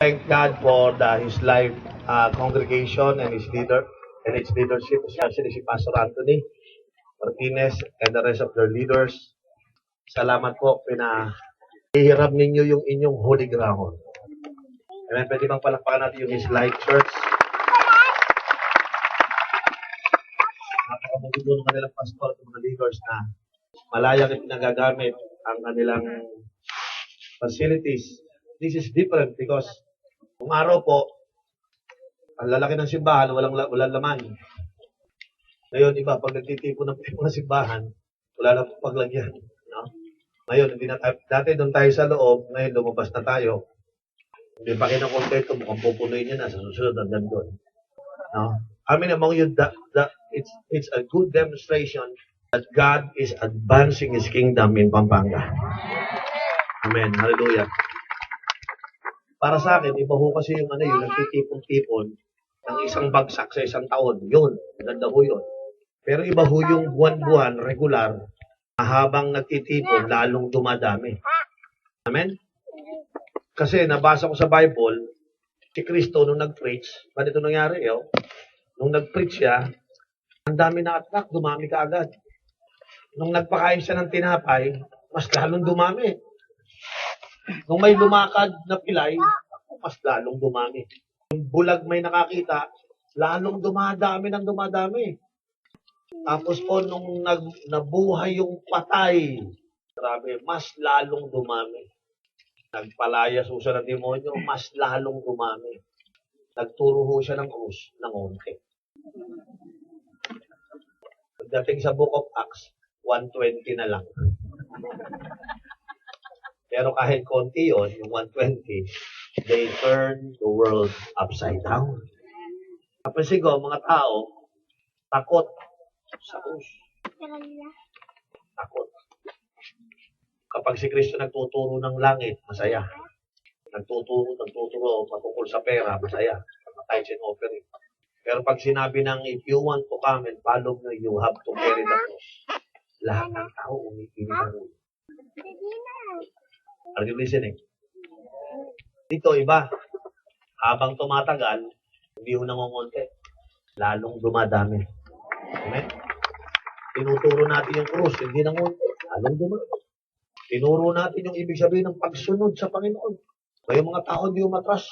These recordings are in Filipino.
Thank God for his life congregation and his leadership, especially si Pastor Anthony Martinez and the rest of their leaders. Salamat po, pinahihiram ninyo yung inyong holy ground. Amen. Pwede bang palakpakan natin yung his life church? Napakabuti po ng kanilang pastor at mga leaders na malayang pinagagamit ang kanilang facilities. This is different because kung araw po, ang lalaki ng simbahan, walang laman. Ngayon, iba, pag nagtitipon ng mga simbahan, wala lang paglagyan. No? Ngayon, dati doon tayo sa loob, ngayon lumabas na tayo. Hindi pa kinakontento, mukhang pupunuin niya na sa susunod hanggang doon. No? I mean, among you, it's a good demonstration that God is advancing His kingdom in Pampanga. Amen. Hallelujah. Para sa akin, iba ho kasi yung nagtitipon-tipon ng isang bagsak sa isang taon. Yun, ganda ho yun. Pero iba ho yung buwan-buwan, regular, habang nagtitipon, lalong dumadami. Amen? Kasi nabasa ko sa Bible, si Kristo nung nag-preach, ba't ito nangyari? Nung nag-preach siya, ang dami na attack, dumami ka agad. Nung nagpakain siya ng tinapay, mas lalong dumami. Nung may lumakad na pilay, mas lalong dumami. Yung bulag may nakakita, lalong dumadami ng dumadami. Tapos po, nung nabuhay yung patay, grabe, mas lalong dumami. Nagpalaya siya ng demonyo, mas lalong dumami. Nagturo ho siya ng krus ng onte. Pagdating sa Book of Acts, 120 na lang. Pero kahit konti yon, yung 120, they turn the world upside down. Tapos sigo, mga tao, takot sa krus. Takot. Kapag si Kristo nagtuturo ng langit, masaya. Nagtuturo patungkol sa pera, masaya. Tithes and offering. Pero pag sinabi ng, if you want to come and follow me, you have to carry the cross. Lahat ng tao umikinig ng ulo. Are you listening? Dito, iba. Habang tumatagal, hindi ho nangungonte. Lalong dumadami. Amen? Tinuturo natin yung krus, hindi nangungonte. Lalong dumadami. Tinuro natin yung ibig sabihin ng pagsunod sa Panginoon. Kaya mga tao hindi umatras.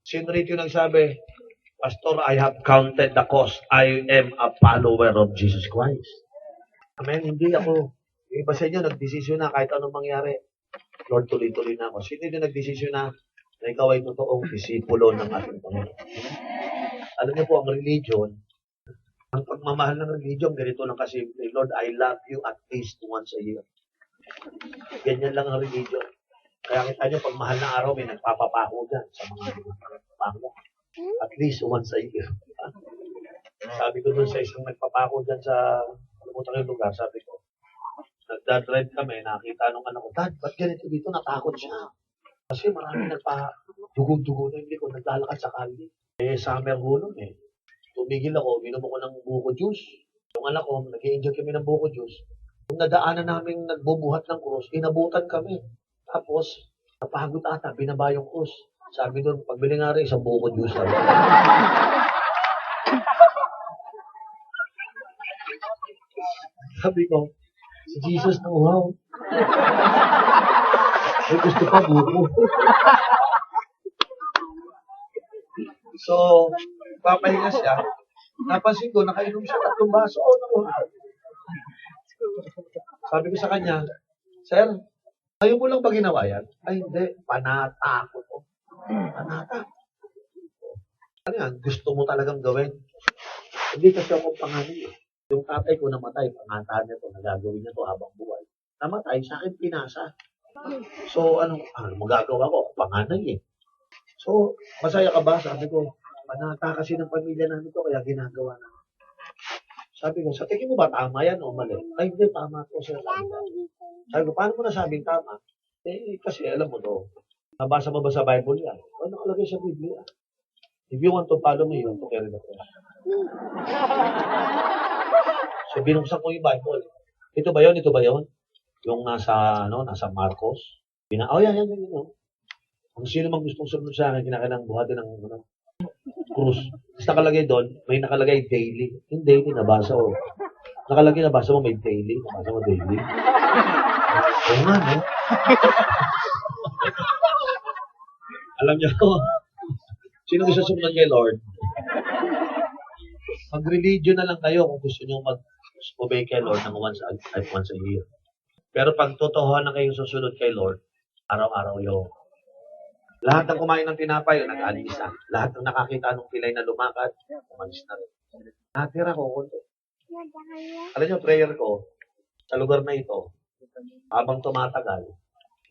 Sino rito yung nagsabi, Pastor, I have counted the cost. I am a follower of Jesus Christ. Amen? Hindi ako. Yung iba sa inyo, nagdesisyon na kahit anong mangyari. Lord, tuloy-tuloy na ako. Sino yung nagdesisyon na ikaw ay totoong disipulo ng ating Panginoon? Alam niyo po, ang religion, ang pagmamahal ng religion, ganito lang kasimple. Lord, I love you at least once a year. Ganyan lang ang religion. Kaya kita nyo, pag mahal na araw, may nagpapapako dyan sa mga pangwa. At least once a year. Sabi ko dun sa isang nagpapako dyan sa yung lugar, sabi ko, nagdadrive kami, nakita nung anak ko, Dad, ba't ganito dito? Natakot siya. Kasi maraming nagpa-dugo-dugo na hindi ko, naglalakad sa kalye. Summer ho nun eh. Tumigil ako, minom ako ng buko juice. Yung anak ko, nag-i-enjoy kami ng buko juice. Kung nadaanan namin nagbubuhat ng krus, inabutan kami. Tapos, napagod ata, binaba yung krus. Sabi doon, pagbili nga rin, isang buko juice. Sabi ko, si Jesus na uhaw. Ay, gusto pa buko. So, papahinga siya. Napansin ko, nakainom siya 3 baso. Nakuha. Sabi ko sa kanya, Sir, ayaw mo lang ba ginawa yan? Ay, hindi. Panata ako to. Panata. Ano yan? Gusto mo talagang gawin? Hindi kasi ako pangalan eh. Yung tatay ko namatay, pangataan niya to, nagagawin niya to habang buhay. Namatay, sa akin pinasa. So, ano magagawa ko? Ako panganay eh. So, masaya ka ba? Sabi ko, panata kasi ng pamilya namin to, kaya ginagawa na. Sabi ko, sa tingin mo ba tama yan o mali? Ay, hindi, tama to, sir. Sabi ko, paano mo nasabing tama? Kasi alam mo to, nabasa mo ba sa Bible yan? O, nakalagay sa Biblia. If you want to follow me, you have to carry the cross. So, binuksan ko yung Bible. Ito ba yun? Yung nasa Marcos. Yan. Kung sino mang gustong sumunod sa akin, kinakailangan buhatin ng krus. Tapos nakalagay doon, may nakalagay daily. Yung daily, nabasa ko. Nakalagay, nabasa mo may daily. Nabasa mo daily. Oo nga, no? Alam niyo ko, sino gusto sumunod kay Lord? Mag-religion na lang kayo kung gusto niyo mag-obey kay Lord ng once a year. Pero pag totohanan na kayong susunod kay Lord, araw-araw yun. Lahat ng kumain ng tinapay, nag-alis na. Lahat ng nakakita ng pilay na lumakad, umalis na rin. Natira ko kunti. Alam niyo, prayer ko, sa lugar na ito, habang tumatagal,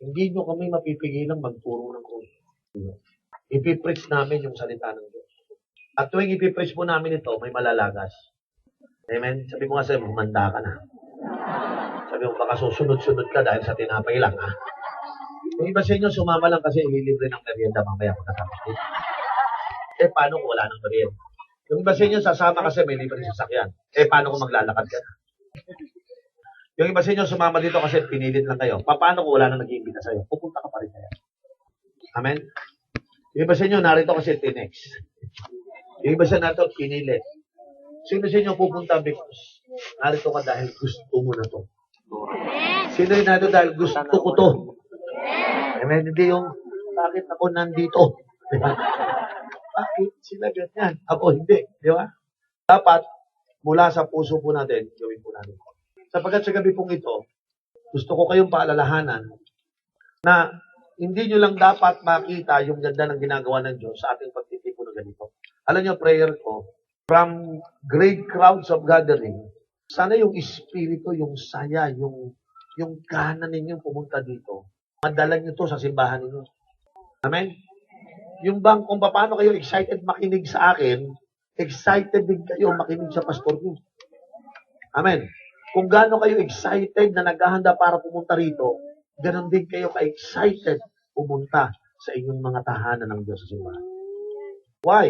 hindi nyo kami mapipigilang magturo ng krus. Ipipreach namin yung salita ng Diyos. At tuwing ipipreach po namin ito, may malalagas. Amen? Sabi mo nga sa'yo, humanda ka na. Sabi mo, baka susunod-sunod ka dahil sa tinapay lang, ha? Yung iba sa inyo, sumama lang kasi ililibre ng merienda mamaya pagkatapos dito. Paano kung wala ng merienda? Yung iba sa inyo, sasama kasi may libre sasakyan. Paano kung maglalakad ka na? Yung iba sa inyo, sumama dito kasi pinilit lang kayo. Paano kung wala nang nag-iimbita sa'yo? Pupunta ka pa rin kaya. Amen? Yung iba sa inyo, narito kasi tinex. Yung iba sa nato, pinilit. Sino sa inyo pupunta because narito ka dahil gusto mo na to? Sino yung narito dahil gusto ko to? Amen? Hindi yung, bakit ako nandito? Bakit sila ganyan? Ako hindi. Di ba? Dapat, mula sa puso po natin, gawin po natin. Sapagkat sa gabi pong ito, gusto ko kayong paalalahanan na hindi nyo lang dapat makita yung ganda ng ginagawa ng Diyos sa ating pagtitipon na ganito. Alam nyo, prayer ko, from great crowds of gathering, sana yung espiritu, yung saya, yung gana ninyong pumunta dito, madala nyo to sa simbahan ninyo. Amen? Yung bang kung paano kayo excited makinig sa akin, excited din kayo makinig sa pastor nyo. Amen? Kung gaano kayo excited na naghahanda para pumunta rito, ganon din kayo ka-excited pumunta sa inyong mga tahanan ng Diyos sa simbahan. Why?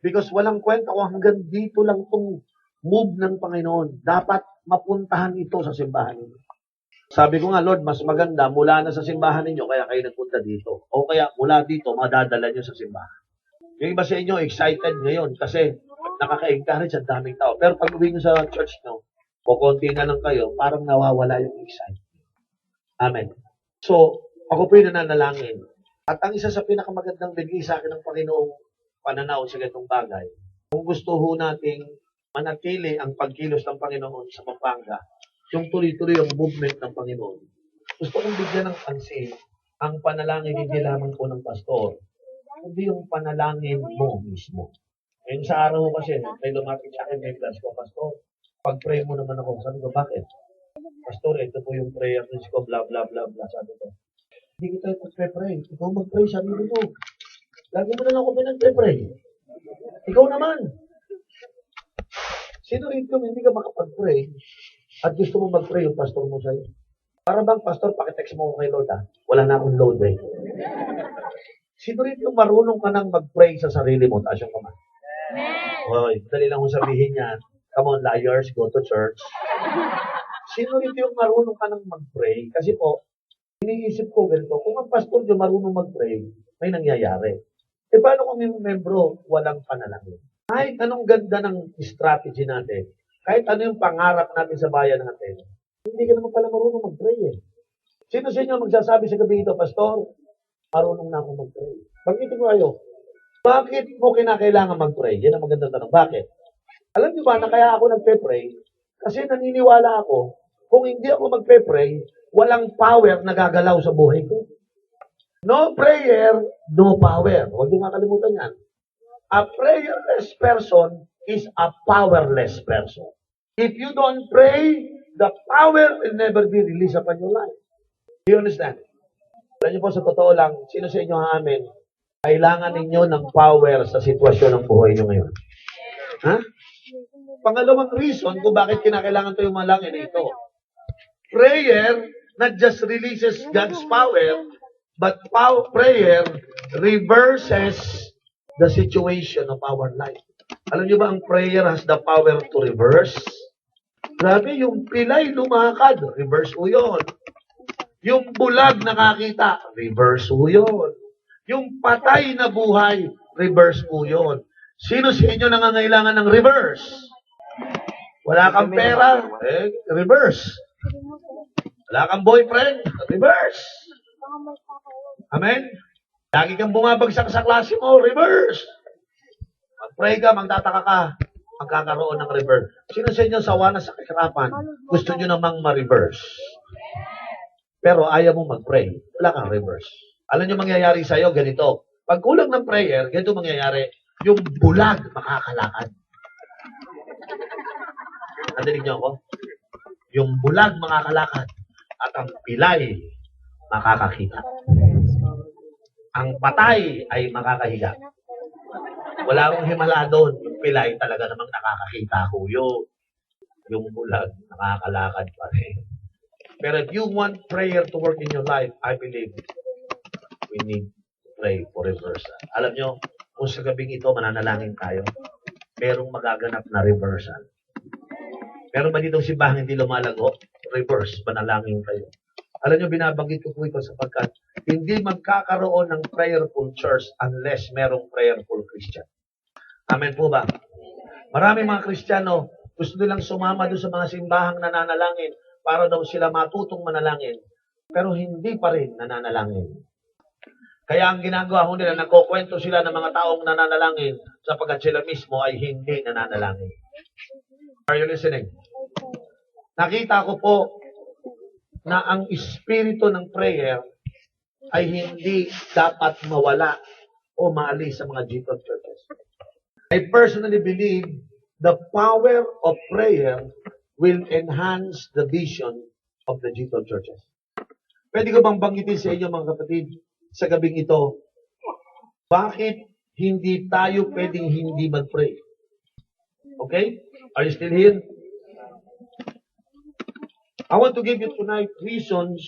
Because walang kwenta kung hanggang dito lang itong move ng Panginoon. Dapat mapuntahan ito sa simbahan ninyo. Sabi ko nga, Lord, mas maganda mula na sa simbahan ninyo, kaya kayo nagpunta dito. O kaya mula dito, madadala nyo sa simbahan. Yung iba sa inyo, excited ngayon kasi nakaka-encourage ang daming tao. Pero pag uwi nyo sa church nyo, o konti na lang kayo, parang nawawala yung excitement. Amen. So, ako po yung nananalangin. At ang isa sa pinakamagandang bigay sa akin ng Panginoong pananaw sa ganitong bagay, kung gusto ho nating manatili ang pagkilos ng Panginoon sa Pampanga, yung tuloy-tuloy yung movement ng Panginoon. Gusto kong bigyan ng pansin ang panalangin hindi lamang po ng pastor, kundi yung panalangin mo mismo. Ngayon sa araw ko kasi, may lumapit sa akin, may class ko, pastor, pag-pray mo naman ako. Sabi ko, bakit? Pastor, ito po yung prayer list ko, blah, blah, blah, blah. Sabi ko, hindi kita mag-pray. Ikaw mag-pray, sabi ko. Lagi mo na lang ako pinag-pray. Ikaw naman. Sino rin kung hindi ka makapag-pray at gusto mo mag-pray yung pastor mo sa'yo? Para bang, pastor, pakitext mo ko kay Lord, ha? Wala na akong load, eh. Sino rin yung marunong ka nang mag-pray sa sarili mo? Taas yung kamay. Hoy, dali lang kong sabihin yan. Come on, liars, go to church. Sino rin yung marunong ka nang mag-pray? Kasi po, iniisip ko ganito, kung ang pastor yung marunong mag-pray, may nangyayari. Paano kung yung membro walang panalangin? Kahit anong ganda ng strategy natin, kahit ano yung pangarap natin sa bayan natin, hindi ka naman pala marunong mag-pray eh. Sino sa inyo magsasabi sa gabi ito, pastor, marunong na ako mag-pray? Banggitin ko kayo, bakit mo kinakailangan mag-pray? Yan ang magandang tanong. Bakit? Alam niyo ba na kaya ako nagpe-pray? Kasi naniniwala ako, kung hindi ako magpe-pray, walang power na gagalaw sa buhay ko. No prayer, no power. Huwag niyo makalimutan yan. A prayerless person is a powerless person. If you don't pray, the power will never be released upon your life. Do you understand? Alam niyo po, sa totoo lang, sino sa inyo amin, kailangan ninyo ng power sa sitwasyon ng buhay niyo ngayon. Ha? Pangalawang reason kung bakit kinakailangan tayo malangin ito. Prayer not just releases God's power, but prayer reverses the situation of our life. Alam niyo ba ang prayer has the power to reverse? Grabe, yung pilay lumakad, reverse ho yun. Yung bulag nakakita, reverse ho yun. Yung patay na buhay, reverse po yun. Sino sa inyo nangangailangan ng reverse? Wala kang pera, reverse. Wala kang boyfriend, reverse. Amen? Lagi kang bumabagsak sa klase mo, reverse. Mag-pray ka, magtataka ka, magkakaroon ng reverse. Sino sa inyo sawa na sa kahirapan? Gusto nyo namang ma-reverse. Pero ayaw mo mag-pray, wala kang reverse. Alam nyo mangyayari sa'yo, ganito. Pag kulang ng prayer, ganito mangyayari, yung bulag makakalakad. Nadinig nyo ako? Yung bulag makakalakad at ang pilay makakakita. Ang patay ay makakahiga. Wala akong himala doon. Yung pilay talaga namang nakakakita ko. Yung bulag, nakakalakad pa rin. Pero if you want prayer to work in your life, I believe we need to pray for reversal. Alam nyo, kung sa gabing ito, mananalangin tayo, merong magaganap na reversal. Meron ba ditong simbahan hindi lumalago? Reverse, manalangin kayo. Alam nyo, binabanggit ko po ito sapagkat hindi magkakaroon ng prayerful church unless merong prayerful Christian. Amen po ba? Maraming mga Kristiyano, gusto nilang sumama doon sa mga simbahang nananalangin para daw sila matutong manalangin. Pero hindi pa rin nananalangin. Kaya ang ginagawa ho nila, nagkukwento sila ng mga taong nananalangin sapagkat sila mismo ay hindi nananalangin. Are you listening? Nakita ko po na ang espiritu ng prayer ay hindi dapat mawala o maalis sa mga G12 churches. I personally believe the power of prayer will enhance the vision of the G12 churches. Pwede ko bang banggitin sa inyo mga kapatid sa gabing ito, bakit hindi tayo pwedeng hindi mag-pray? Okay? Are you still here? I want to give you tonight reasons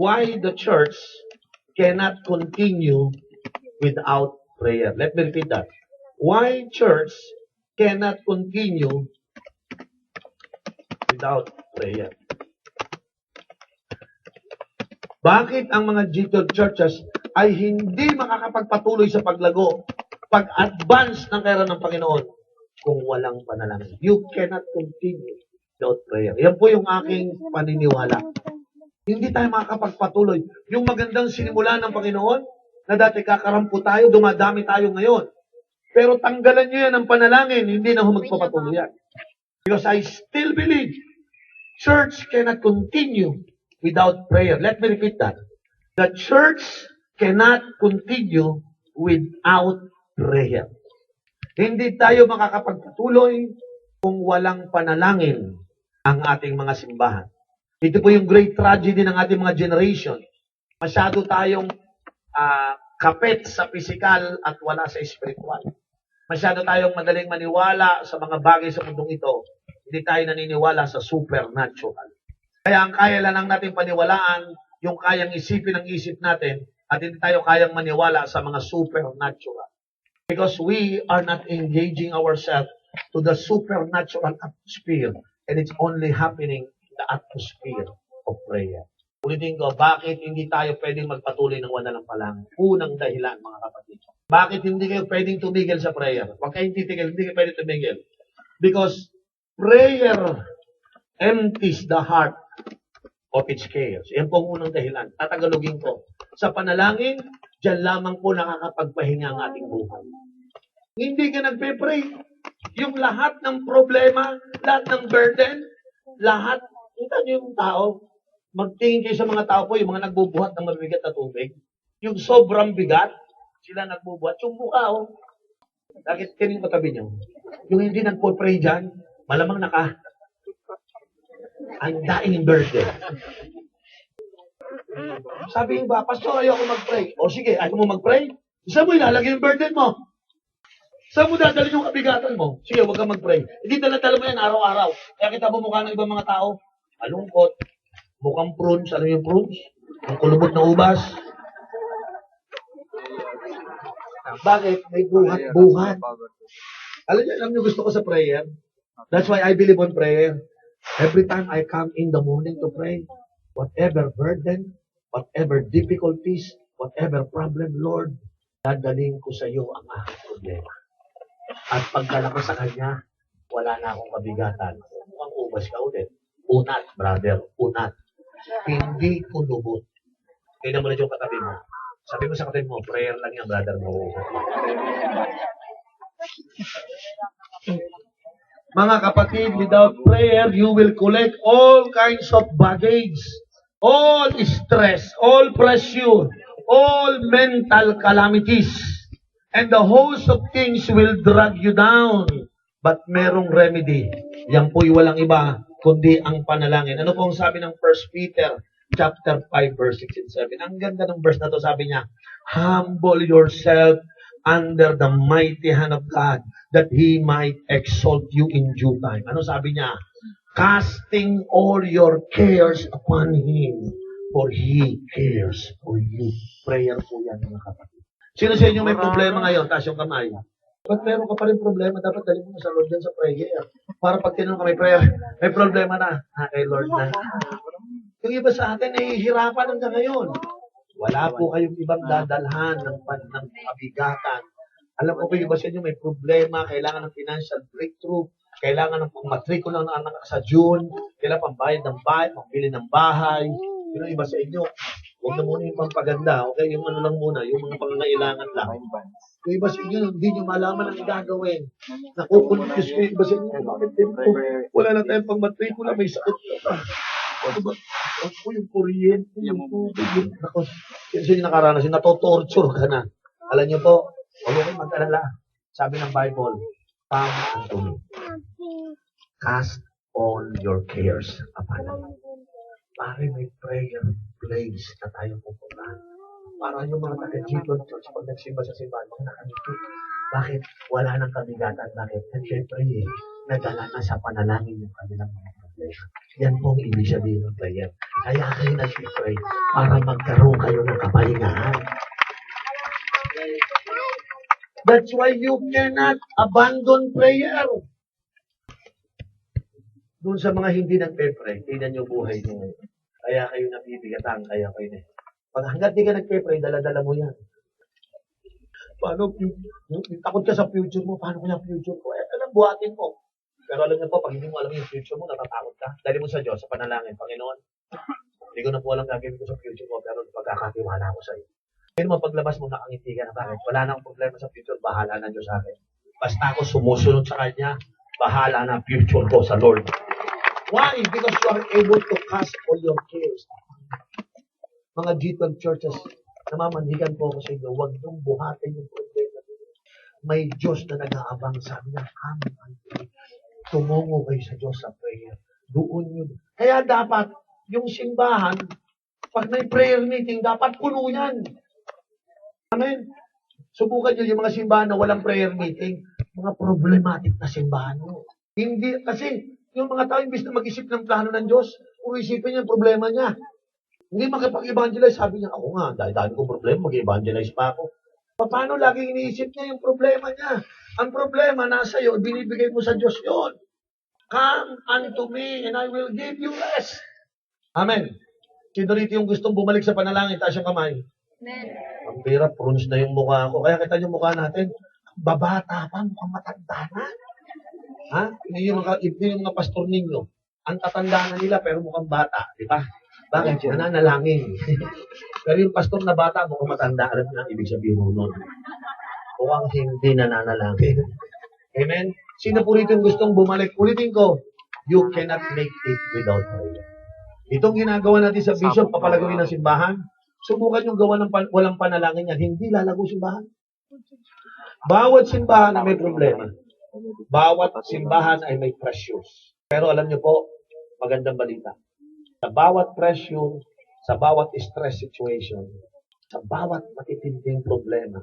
why the church cannot continue without prayer. Let me repeat that. Why church cannot continue without prayer. Bakit ang mga G12 churches ay hindi makakapagpatuloy sa paglago, pag-advance ng kairan ng Panginoon kung walang panalangin? You cannot continue without prayer. Yan po yung aking paniniwala. Hindi tayo makakapagpatuloy. Yung magandang sinimula ng Panginoon, na dati kakarampo tayo, dumadami tayo ngayon. Pero tanggalan nyo yan ng panalangin, hindi na magpapatuloy yan. Because I still believe church cannot continue without prayer. Let me repeat that. The church cannot continue without prayer. Hindi tayo makakapagpatuloy kung walang panalangin ang ating mga simbahan. Ito po yung great tragedy ng ating mga generation. Masyado tayong kapit sa physical at wala sa spiritual. Masyado tayong madaling maniwala sa mga bagay sa mundong ito. Hindi tayo naniniwala sa supernatural. Kaya ang kaya lang natin paniwalaan, yung kayang isipin ang isip natin, at hindi tayo kayang maniwala sa mga supernatural. Because we are not engaging ourselves to the supernatural atmosphere, and it's only happening in the atmosphere of prayer. Ulitin ko, bakit hindi tayo pwedeng magpatuloy ng panalangin? Unang dahilan, mga kapatid. Bakit hindi kayo pwedeng tumigil sa prayer? Huwag kayong titigil, hindi kayo pwedeng tumigil. Because prayer empties the heart of its chaos. Yan po ang unang dahilan. Tatagalogin ko. Sa panalangin, diyan lamang po nakakapagpahinga ang ating buhay. Hindi ka nagpe-pray. Yung lahat ng problema, lahat ng burden, lahat, kita niyo yung tao, magtingin kayo sa mga tao po, yung mga nagbubuhat ng mabigat na tubig, yung sobrang bigat, sila nagbubuhat, yung mukha, bakit kanino katabi niyo? Yung hindi nagpo-pray dyan, malamang ang daing burden. Sabi ba, Pastor, ayoko mag-pray. O sige, ayaw mo mag-pray? Saan mo ilalagay yung burden mo? Saan mo dadalhin yung kabigatan mo? Sige, huwag kang mag-pray. Hindi dala-dala mo yan araw-araw. Kaya kita mo mukha ng ibang mga tao, malungkot, mukhang prunes. Alam yung prunes? Ang kulubot na ubas. Bakit? May buhat-buhat. Alam niyo gusto ko sa prayer? That's why I believe on prayer. Every time I come in the morning to pray, whatever burden, whatever difficulties, whatever problem, Lord, dadaling ko sa iyo ang aking problema. At pagdala ko sa Kanya, wala na akong kabigatan. Mukhang ubas ka ulit. Unat, brother, unat. Hindi ko lubot. Tingnan mo na yung katabi mo. Sabi mo sa katabi mo, prayer lang yan, brother mo. Mga kapatid, without prayer, you will collect all kinds of baggage, all stress, all pressure, all mental calamities, and the host of things will drag you down. But merong remedy. Yan po'y walang iba, kundi ang panalangin. Ano po ang sabi ng 1 Peter chapter 5, verse 6 and 7? Ang ganda ng verse na to, sabi niya, humble yourself under the mighty hand of God, that He might exalt you in due time. Ano sabi niya? Casting all your cares upon Him, for He cares for you. Prayer po yan, mga kapatid. Sino sa inyo may problema ngayon? Taas yung kamay. Ba't meron ka pa rin problema? Dapat dalhin mo sa Lord dyan sa prayer. Para pag tinanong ka may prayer, may problema na. Kay Lord na. Yung iba sa atin, nahihirapan hanggang ngayon. Wala po kayong ibang dadalhan ng kabigatan. Alam ko yung iba sa inyo may problema, kailangan ng financial breakthrough, kailangan ng pang-matricula ng anak sa June, kailangan pambayad ng bahay, pambili ng bahay. Yung iba sa inyo, huwag na muna yung pampaganda, okay? Yung ano lang muna, yung mga pangangailangan lang. Yung iba sa inyo, hindi nyo malaman ang gagawin. Nakukonfuse ko yung iba sa inyo. Bakit tempo? Wala na tayong pang-matricula, may sakit ka. Ano ba? Ako yung kuryente, yung tubig, yung... Ako, sino nakaranas, yung natotorture ka na. Alam nyo po, huwag kayong mag-alala. Sabi ng Bible, come unto me. Cast all your cares upon me. Pare, may prayer place na tayo pupuntahan. Para yung mga taga-G-Con Church, pag nagsimba sa simbahan, mga nakanito. Bakit? Wala nang kabigatan. Bakit? At syempre, nadala na sa panalangin yung kanilang mga problema. Yan po ang ibig sabihin ng prayer. Kaya kayo nag-pray para magkaroon kayo ng kapahingahan. That's why you cannot abandon prayer. Doon sa mga hindi nagpe-pray, tingnan yung buhay nyo ngayon. Kaya kayo nabibigatan, kaya kayo na. Pag hanggat di ka nagpe-pray, dala-dala mo yan. Paano, takot ka sa future mo, paano ko yung future ko? Alam, buhatin mo. Pero alam niyo po, pag hindi mo alam yung future mo, natatakot ka. Dali mo sa Diyos, sa panalangin, Panginoon. Hindi ko na po alam gagawin ko sa future mo, pero pagkakatiwala ko sa iyo. Pero mapaglabas mo, nakangiti ka na bakit? Wala na akong problema sa future, bahala na Diyos sa akin. Basta ako sumusunod sa Kanya, bahala na future ko sa Lord. Why? Because you are able to cast all your cares. Mga G12 churches, namamanhigan po ako sa inyo, huwag niyong buhatin yung problema. May Diyos na nag-aabang, sabi niya, come unto me. Tumungo kayo sa Diyos sa prayer. Doon yun. Kaya dapat, yung simbahan, pag may prayer meeting, dapat puno yan. Amen? Subukan nyo yung mga simbahan na walang prayer meeting, mga problematic na simbahan mo. Hindi, kasi yung mga tao, imbis na mag-isip ng plano ng Diyos, kung isipin niya yung problema niya. Hindi makapag-evangelize, sabi niya, ako nga, dahil kong problema, mag-evangelize pa ako. Paano lagi iniisip niya yung problema niya? Ang problema nasa iyo, binibigay mo sa Diyos yun. Come unto me and I will give you rest. Amen. Sino rito yung gustong bumalik sa panalangin, taas yung kamay? Amen. Ang pira, prunes na yung mukha ko. Kaya kita yung mukha natin, babata pa, mukhang matanda na. Ha? Yung mga pastor ninyo, ang tatanda na nila pero mukhang bata, di ba? Bakit? Nananalangin. Pero yung pastor na bata, mukhang matanda, alam na ibig sabihin nun. Mukhang hindi nananalangin. Amen? Sino po rito yung gustong bumalik? Ulitin ko, you cannot make it without prayer. Itong ginagawa natin sa vision, papalagawin ng simbahan, subukan yung gawa ng walang panalangin yan, hindi lalago simbahan. Bawat simbahan ay may problema. Bawat simbahan ay may pressures. Pero alam niyo po, magandang balita. Sa bawat pressure, sa bawat stress situation, sa bawat matitinding problema,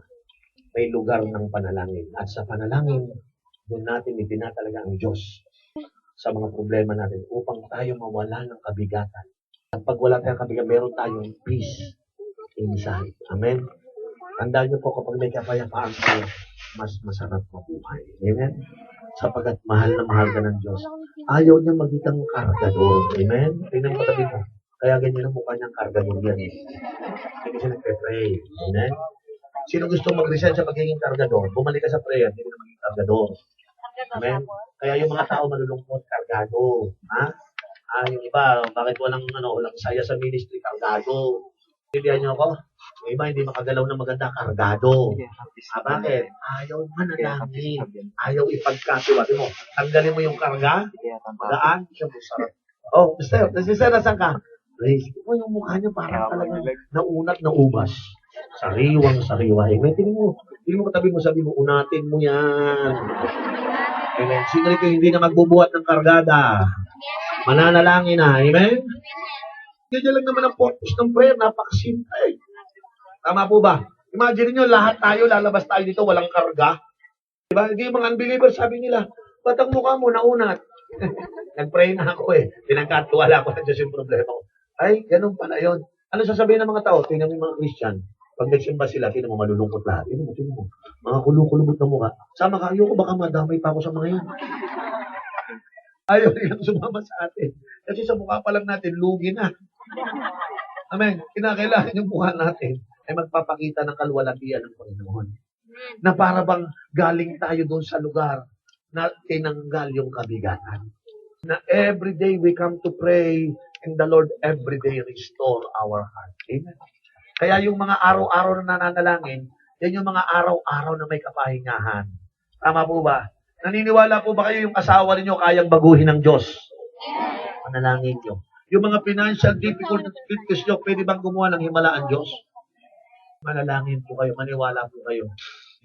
may lugar ng panalangin. At sa panalangin, doon natin itinatalaga ang Diyos sa mga problema natin upang tayo mawala ng kabigatan. At pag wala tayong kabigatan, meron tayong peace inside. Amen? Tandaan niyo po, kapag may kapayapaan tayo, mas masarap mabuhay. Amen? Sapagat mahal na mahal ka ng Diyos. Ayaw niya magitang kargador. Amen? Tingnan mo katabi mo. Kaya ganyan ang mukha niyang kargador yan. Hindi siya nagpe-pray. Amen? Sino gusto mag-resign sa pagiging kargador? Bumalik ka sa prayer, hindi ka maging kargador. Amen? Kaya yung mga tao malulungkot, kargado. Ha? Yung iba, bakit walang saya sa ministry, kargado. Pilihan niyo ako? Yung iba, hindi makagalaw na maganda, kargado. Bakit? Ayaw manalangin. Ayaw ipagkatiwati mo. Tanggalin mo yung karga, magaan, siya mo sarap. Oh, Mister, nasan ka? Praise. Yung mukha niya parang talagang naunat na ubas. Sariwang-sariwa. Tingnan mo katabi mo, sabi mo, unatin mo yan. Amen. Sino ito hindi na magbubuhat ng kargada? Mananalangin na. Amen? Ganyan lang naman ang purpose ng prayer. Napakasimple. Tama po ba? Imagine nyo, lahat tayo, lalabas tayo dito, walang karga. Diba? Hindi yung mga unbelievers, sabi nila, ba't ang mukha mo naunat? Nag-pray na ako eh. Pinagkatuwala ko na Diyos yung problema ko. Ay, ganun pala yun. Ano sasabihin ng mga tao? Tingnan mo yung mga Christian. Pag nagsimba sila, tingnan mo, malulungkot lahat. Tingnan mo. Mga kulubot na mukha. Sama ka, ayoko baka madamay pa ako sa mga yan. Ayaw nilang sumama sa atin. Kasi sa mukha pa lang natin, lugi na. Amen. Kinakailangan yung mukha natin ay magpapakita ng kalwalatian ng Panginoon. Na para bang galing tayo doon sa lugar na tinanggal yung kabigatan. Na everyday we come to pray and the Lord everyday restore our heart. Amen. Kaya yung mga araw-araw na nananalangin, yan yung mga araw-araw na may kapahingahan. Tama po ba? Naniniwala po ba kayo yung asawa ninyo kayang baguhin ng Diyos? Manalangin nyo. Yung mga financial difficulties nyo, pwede bang gumawa ng himala ang Diyos? Manalangin po kayo, maniwala po kayo.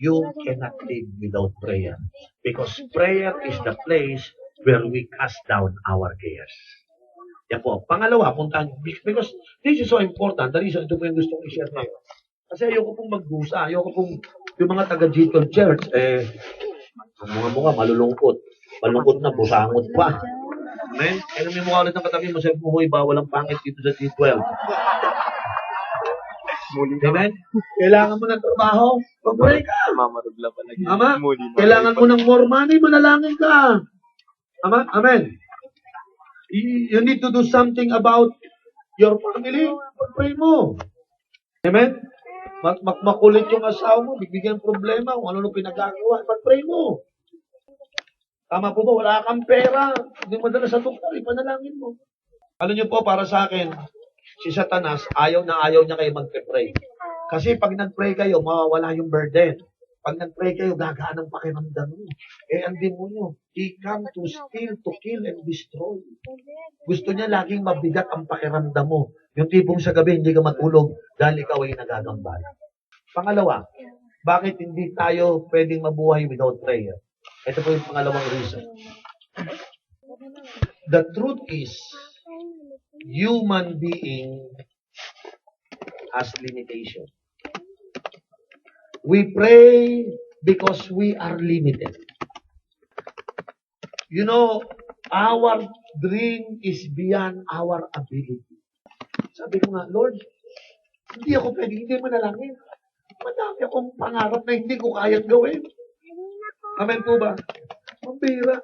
You cannot live without prayer. Because prayer is the place where we cast down our cares. Yan po. Pangalawa, puntahan. Because this is so important. The reason ito po yung gusto kong i-share na. Kasi ayoko pong magdusa. Ayoko pong yung mga taga-G12 Church, ang mga mukha malulungkot. Malungkot na, busangot pa. Amen? Kaya may mukha ulit ng katabi mo, sabi mo, huy, bawal ang pangit dito sa G12. Amen? Kailangan mo ng trabaho, pag-pray ka. Ama, kailangan mo ng more money, manalangin ka. Ama? Amen? You need to do something about your family, pag-pray mo. Amen? Makulit yung asawa mo, bibigyan problema, kung ano pinagagawa, pag-pray mo. Tama po ba? Wala kang pera. Hindi mo dala sa doktor, ipanalangin mo. Alam niyo po, para sa akin, si Satanas, ayaw niya kayo mag-pray. Kasi pag nag-pray kayo, mawawala yung burden. Pag nag-pray kayo, gagaan ang pakiramdam mo. Ang demonyo, he come to steal, to kill, and destroy. Gusto niya laging mabigat ang pakiramdam mo. Yung tipong sa gabi, hindi ka matulog dahil ikaw ay nagagambala. Pangalawa, bakit hindi tayo pwedeng mabuhay without prayer? Ito po yung pangalawang reason. The truth is, human being has limitation. We pray because we are limited. You know, our dream is beyond our ability. Sabi ko nga, Lord, hindi ako pwede, hindi manalangin. Madami akong pangarap na hindi ko kayang gawin. Amen po ba? Mambira.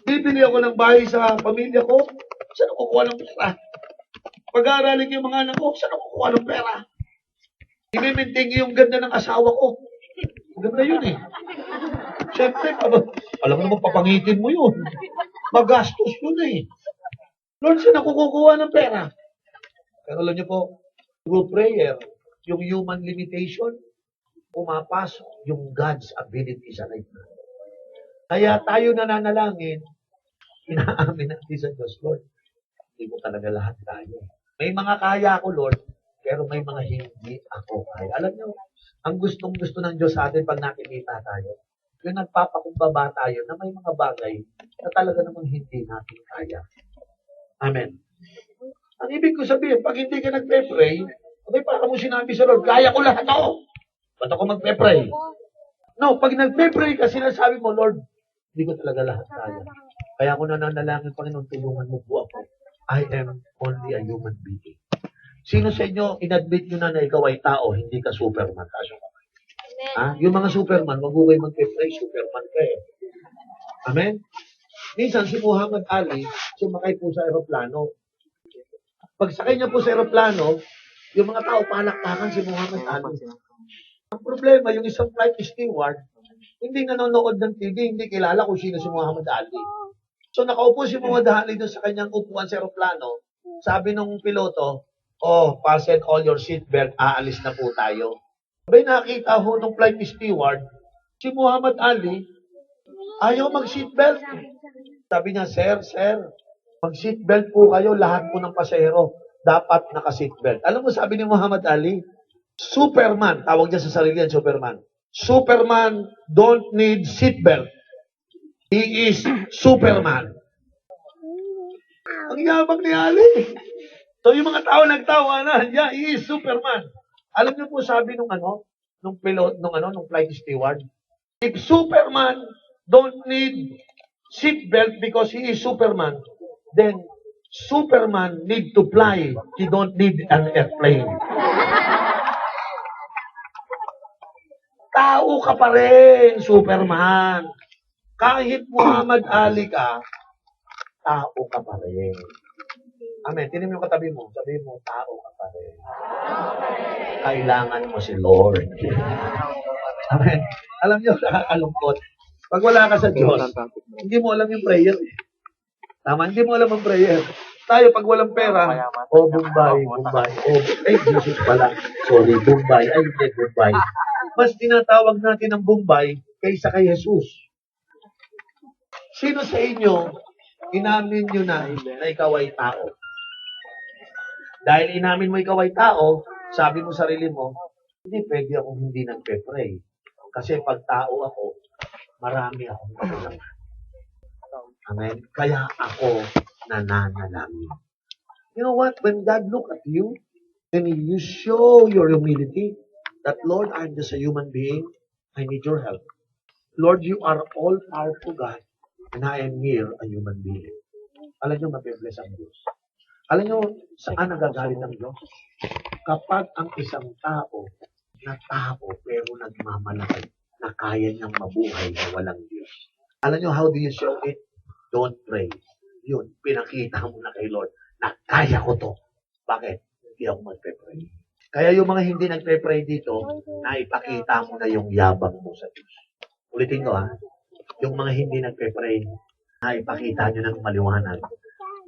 Bibili ako ng bahay sa pamilya ko, saan ako kukuha ng pera? Pag-aaralin yung mga anak ko, saan ako kukuha ng pera? I-maintain yung ganda ng asawa ko. Ganda yun eh. Siyempre, alam mo naman, papangitin mo yun. Magastos yun eh. Lord, saan ako kukuha ng pera? Pero alam niyo po, through prayer, yung human limitation, pumapasok yung God's ability sa life natin. Kaya tayo nananalangin, inaamin natin sa Diyos, Lord, hindi ko talaga lahat kaya. May mga kaya ako, Lord, pero may mga hindi ako kaya. Alam niyo, ang gustong-gusto ng Diyos sa atin pag nakikita tayo, yung nagpapakumbaba tayo na may mga bagay na talaga namang hindi natin kaya. Amen. Ang ibig ko sabihin, pag hindi ka nagpe-pray, okay, para mo sinabi sa Lord, kaya ko lahat ako. Ba't ako magpe-pray? No, pag nagpe-pray ka, sinasabi mo, Lord, hindi ko talaga lahat kaya. Kaya ako nananalangin, Panginoon, tulungan mo po ako. I am only a human being. Sino sa inyo, inadmit nyo na ikaw ay tao, hindi ka Superman? Yung mga Superman, wag mo kayo mag-pray, Superman ka eh. Amen? Minsan, si Muhammad Ali, sumakay po sa aeroplano. Pagsakay niya po sa aeroplano, yung mga tao palakpakan si Muhammad Ali. Ang problema, yung isang flight steward, hindi nanonood ng TV, hindi kilala kung sino si Muhammad Ali. So nakaupo si Muhammad Ali doon sa kanyang upuan sa aeroplano. Sabi nung piloto, oh, fasten all your seatbelt, aalis na po tayo. Sabay nakita ho nung flight steward, si Muhammad Ali, ayaw mag-seatbelt. Sabi niya, sir, mag-seatbelt po kayo, lahat po ng pasahero, dapat naka-seatbelt. Alam mo, sabi ni Muhammad Ali, Superman, tawag niya sa sarili yan, Superman. Superman don't need seatbelt. He is Superman. Ang yabang ni Ali. So yung mga tao nagtawa na, yeah, he is Superman. Alam niyo po sabi nung pilot, nung flight steward, if Superman don't need seatbelt because he is Superman, then Superman need to fly. He don't need an airplane. Tao ka pa rin, Superman. Kahit Muhammad Ali ka, tao ka pa rin. Amen. Tinim yung katabi mo. Sabi mo, tao ka pa rin. Kailangan mo si Lord. Amen. Alam niyo, nakakalungkot. Pag wala ka sa Diyos, hindi mo alam yung prayer. Tama, hindi mo alam ang prayer. Tayo, pag walang pera, Bombay. Jesus pala. Sorry, Bombay. Hindi, Bombay. Mas tinatawag natin ang Bombay kaysa kay Jesus. Sino sa inyo, inamin nyo na ikaw ay tao? Dahil inamin mo ikaw ay tao, sabi mo sarili mo, hindi pwede akong hindi nagpe-pray. Kasi pag tao ako, marami akong kailangan. Amen? Kaya ako nananalangin. You know what? When God look at you, and you show your humility, that Lord, I'm just a human being, I need your help. Lord, you are all-powerful God, and I am mere a human being. Alam nyo, mabibless ang Diyos. Alam nyo, saan nagagalit ang Diyos? Kapag ang isang tao, pero nagmamalaki, na kaya niyang mabuhay na walang Diyos. Alam nyo, how do you show it? Don't pray. Yun, pinakita mo na kay Lord, na kaya ko to. Bakit? Hindi ako magpe-pray. Kaya yung mga hindi nagpe-pray dito, naipakita mo na yung yabang mo sa Diyos. Ulitin ko yung mga hindi nagpe-pray, naipakita nyo ng maliwanag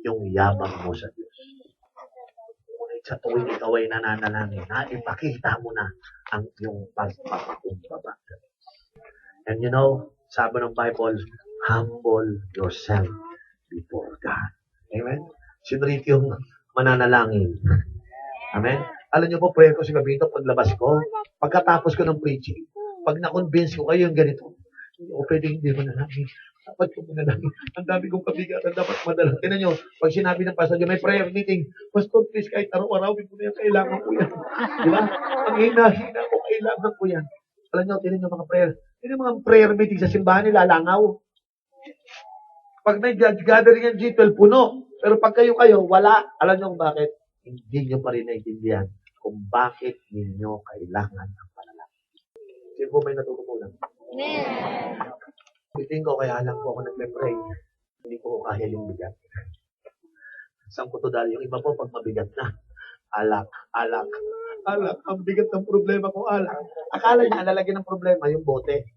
yung yabang mo sa Diyos. Ngunit sa tuwing ikaw ay nananalangin, naipakita mo na ang yung pagpapakumbaba. And you know, sabi ng Bible, humble yourself before God. Amen? Sinurito yung mananalangin. Amen? Alam niyo po, prayer ko si Gabito, paglabas ko, pagkatapos ko ng preaching, pag na-convince ko kayo yung ganito, o pwede hindi mo nalangin. Dapat ko manalangin. Ang dami kong kabigatan, dapat madala. Tinan nyo, pag sinabi ng pastor, may prayer meeting, Pastor, please, kahit araw-arawin ko na yan, kailangan ko yan. Di ba? Ang hina-hina ko, kailangan ko yan. Alam nyo, tinan nyo mga prayer. Tinan mga prayer meeting sa simbahan nila, langaw. Pag may gathering ng G12, puno. Pero pag kayo, wala. Alam nyo kung bakit? Hindi nyo pa rin naintindihan kung bakit ninyo kailangan ang panalangin. Sino po may natutunan? Amen. Biting ko, kaya lang po ako nagpe-pray. Hindi ko kaya yung bigat. Saan ko to dahil? Yung iba po, pag mabigat na, alak. Ang bigat ng problema ko, alak. Akala niya, lalagyan ng problema yung bote.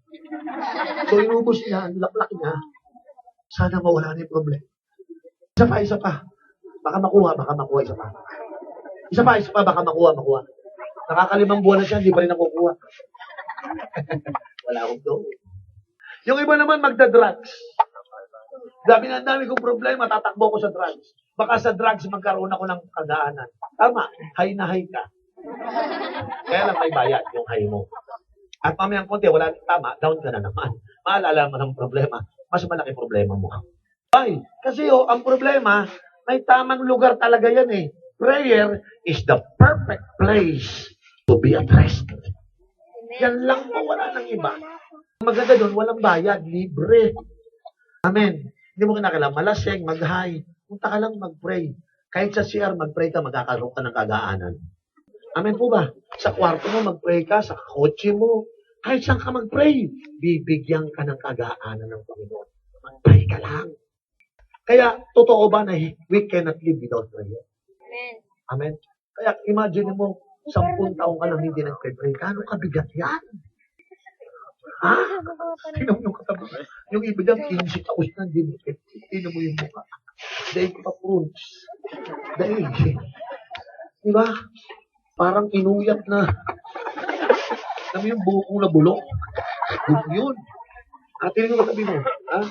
So, inubos niya, ang laklak niya. Sana mawala na yung problema. Isa pa. Baka makuha, isa pa. Isa pa, baka makuha. Nakakalimang buwan na siya, hindi pa rin nakukuha. Wala akong doon. Yung iba naman magda-drugs. Dami kong problema, tatakbo ko sa drugs. Baka sa drugs magkaroon ako ng kagaanan. Tama, high na high ka. Kaya lang may bayad yung high mo. At mamayang konti, wala tama, down ka na naman. Maalala mo ng problema, mas malaki problema mo. Why? Kasi ang problema, may tamang lugar talaga yan eh. Prayer is the perfect place to be addressed. Yan lang po, wala nang iba. Maganda doon, walang bayad, libre. Amen. Hindi mo kinakailangan malaseng, mag-high. Punta ka lang mag-pray. Kahit sa CR, mag-pray ka, magkakaroon ka ng kagaanan. Amen po ba? Sa kwarto mo, mag-pray ka. Sa kotse mo. Kahit saan ka mag-pray, bibigyan ka ng kagaanan ng Panginoon. Mag-pray ka lang. Kaya, totoo ba na we cannot live without prayer? Amen. Amen? Kaya imagine mo, 10 taong ka lang hindi nagpe-pray. Gano'ng kabigat yan? Ha? Tingnan mo yung katabi. Yung iba dyan, 15 taon na, hindi mo tingnan mo yung mukha. Dahil pa fruits. Dahil. Diba? Parang inuyat na. Alam mo yung buko na bulok? Yun. At tingnan mo katabi mo. Ha?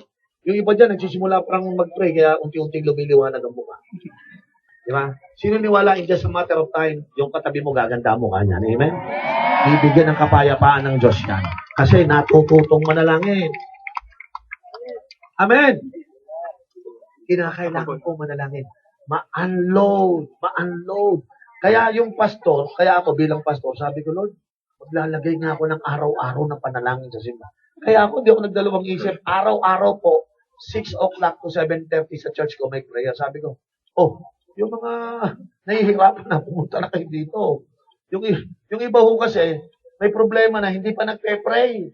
Yung iba dyan, nagsisimula parang mag-pray, kaya unti-unting lumiliwanag ang mukha. Diba? Sino niwala in just a matter of time, yung katabi mo gaganda mo kanya. Amen? Bibigyan ng kapayapaan ng Diyos yan. Kasi natututong manalangin. Amen? Kinakailangan po manalangin. Ma-unload. Ma-unload. Kaya yung pastor, kaya ako bilang pastor, sabi ko, Lord, maglalagay nga ako ng araw-araw na panalangin sa simbahan. Kaya ako, hindi ako nagdalawang isip. Araw-araw po, 6 o'clock to 7:30 sa church ko may prayer. Sabi ko, yung mga nahihirapan na, pumunta na kayo dito. Yung iba ho kasi, may problema na hindi pa nagpe-pray.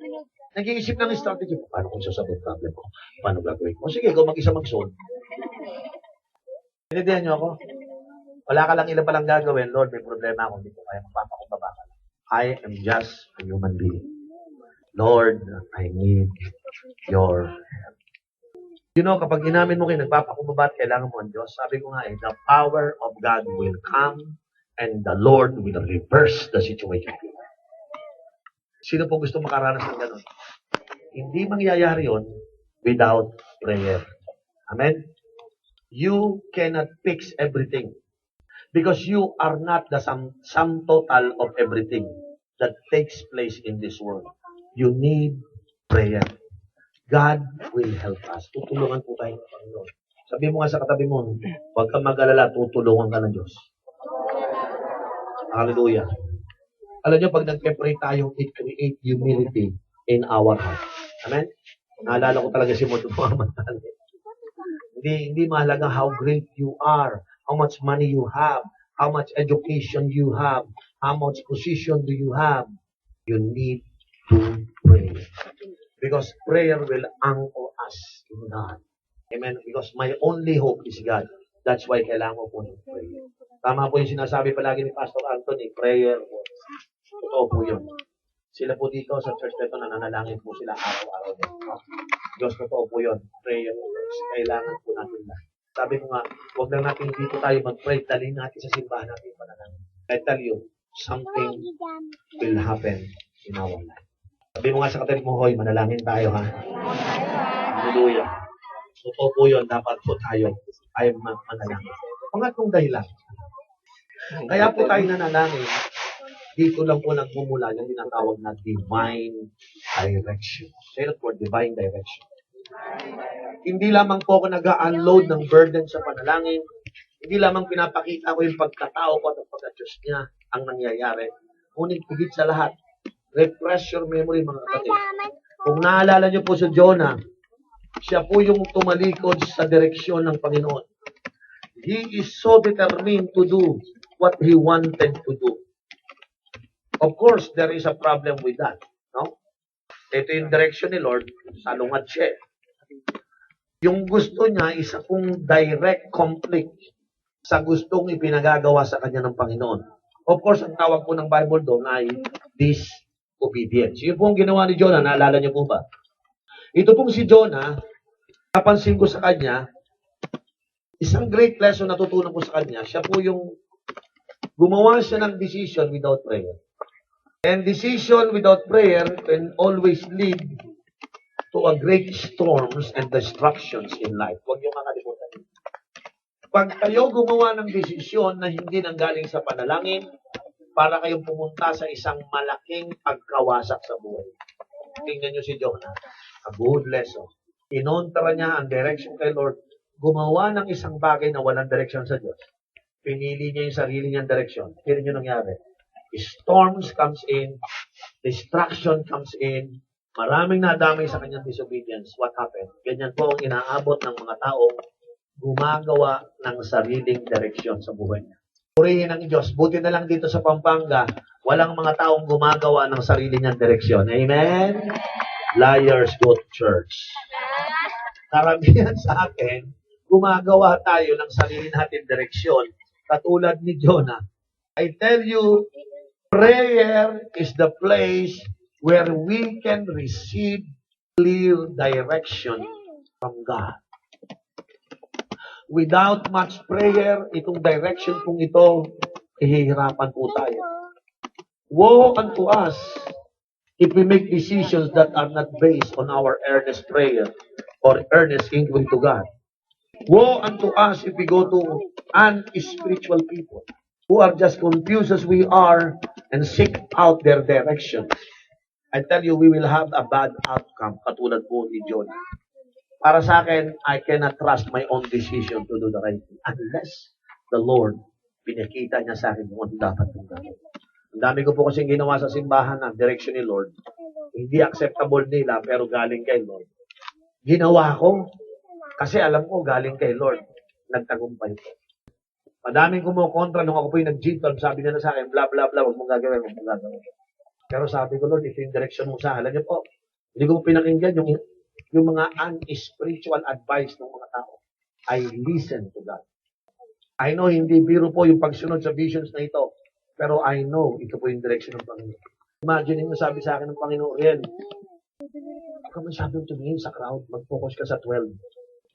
Nag-iisip ng strategy. Paano kung sasagot problem ko? Paano gagawin ko? Sige, ikaw mag-isa mag-solve. Pinidihan niyo ako? Wala ka lang ilan palang gagawin. Lord, may problema ako. Hindi ko kaya magpapakumbaba ka lang. I am just a human being. Lord, I need your help. You know, kapag inamin mo kayo, nagpapakumbaba at kailangan mo ang Diyos, sabi ko nga the power of God will come and the Lord will reverse the situation. Sino po gusto makaranas ng ganun? Hindi mangyayari yon without prayer. Amen? You cannot fix everything because you are not the sum total of everything that takes place in this world. You need prayer. God will help us. Tutulungan po tayo ng Panginoon. Sabi mo nga sa katabi mo, huwag kang mag-alala, tutulungan ka ng Diyos. Hallelujah. Alam nyo, pag nag-pray tayo, it create humility in our heart. Amen? Naalala ko talaga si Moto Muhammad. Hindi mahalaga how great you are, how much money you have, how much education you have, how much position do you have. You need to pray. Because prayer will anchor us in God. Amen? Because my only hope is God. That's why kailangan ko po ng prayer. Tama po yung sinasabi palagi ni Pastor Anthony, prayer works. Totoo po yun. Sila po dito sa church nito, nananalangin po sila araw-araw. Diyos, totoo po yun. Prayer works. Kailangan po natin lang. Sabi ko nga, huwag lang natin dito tayo mag-pray. Dalhin natin sa simbahan natin yung panalangin. I tell you, something will happen in our life. Sabi mo nga sa katabi mo, hoy, manalangin tayo, ha? Hallelujah. Totoo po yun, dapat po tayo ay manalangin. Pangatlong dahilan. Kaya po tayo nanalangin, dito lang po nagmumula yung tinatawag na divine direction. Say that word, divine direction. Hindi lamang po ako nag-unload ng burden sa panalangin, hindi lamang pinapakita ko yung pagkatao ko at ang pagka-Diyos niya ang nangyayari. Ngunit higit sa lahat, refresh your memory, mga kapatid. Kung naalala niyo po si Jonah, siya po yung tumalikod sa direksyon ng Panginoon. He is so determined to do what he wanted to do. Of course, there is a problem with that. No? Ito yung direction ni Lord, salungat siya. Yung gusto niya, isa pong direct conflict sa gustong ipinagagawa sa kanya ng Panginoon. Of course, ang tawag po ng Bible doon ay disobedience. Yun po ang ginawa ni Jonah, naalala niyo po ba? Ito pong si Jonah, napansin ko sa kanya, isang great lesson na natutunan ko sa kanya, siya po yung gumawa siya ng decision without prayer. And decision without prayer can always lead to a great storms and destructions in life. Huwag niyo makalimutan. Pag kayo gumawa ng desisyon na hindi nanggaling sa panalangin, para kayong pumunta sa isang malaking pagkawasak sa buhay. Tingnan niyo si Jonah. A good lesson. Inontra niya ang direction kay Lord. Gumawa ng isang bagay na walang direction sa Diyos. Pinili niya yung sarili niyang direction. Kaya niyo nangyari. Storms comes in, distraction comes in, maraming nadamay sa kanyang disobedience. What happened? Ganyan po ang inaabot ng mga taong gumagawa ng sariling direksyon sa buhay niya. Purihin ang Diyos. Buti na lang dito sa Pampanga, walang mga taong gumagawa ng sarili niyang direksyon. Amen? Liars go to church. Karamihan sa atin, gumagawa tayo ng sarili natin direksyon katulad ni Jonah. I tell you, prayer is the place where we can receive clear direction from God. Without much prayer, itong direction kung ito, ihihirapan po tayo. Woe unto us if we make decisions that are not based on our earnest prayer or earnest inquiry to God. Woe unto us if we go to unspiritual people who are just confused as we are and seek out their direction. I tell you, we will have a bad outcome, katulad po ni Jonah. Para sa akin, I cannot trust my own decision to do the right thing unless the Lord pinakita niya sa akin kung ano dapat kong gawin. Ang dami ko po kasing ginawa sa simbahan na direction ni Lord. Hindi acceptable nila, pero galing kay Lord. Ginawa ko, kasi alam ko galing kay Lord. Nagtagumpay ko. Madaming kumukontra nung ako po yung nag-jinton, sabi niya na sa akin, blah, blah, blah, huwag mong gagawin, huwag mong gagawin. Pero sabi ko, Lord, ito yung direction mo sa akin. Alam niyo po, hindi ko pinakinggan yung mga unspiritual advice ng mga tao. I listen to God. I know hindi biro po yung pagsunod sa visions na ito. Pero I know ito po yung direction ng Panginoon. Imagine mo sabi sa akin ng Panginoon, Riel, ako masyadong tumingin sa crowd, mag-focus ka sa 12.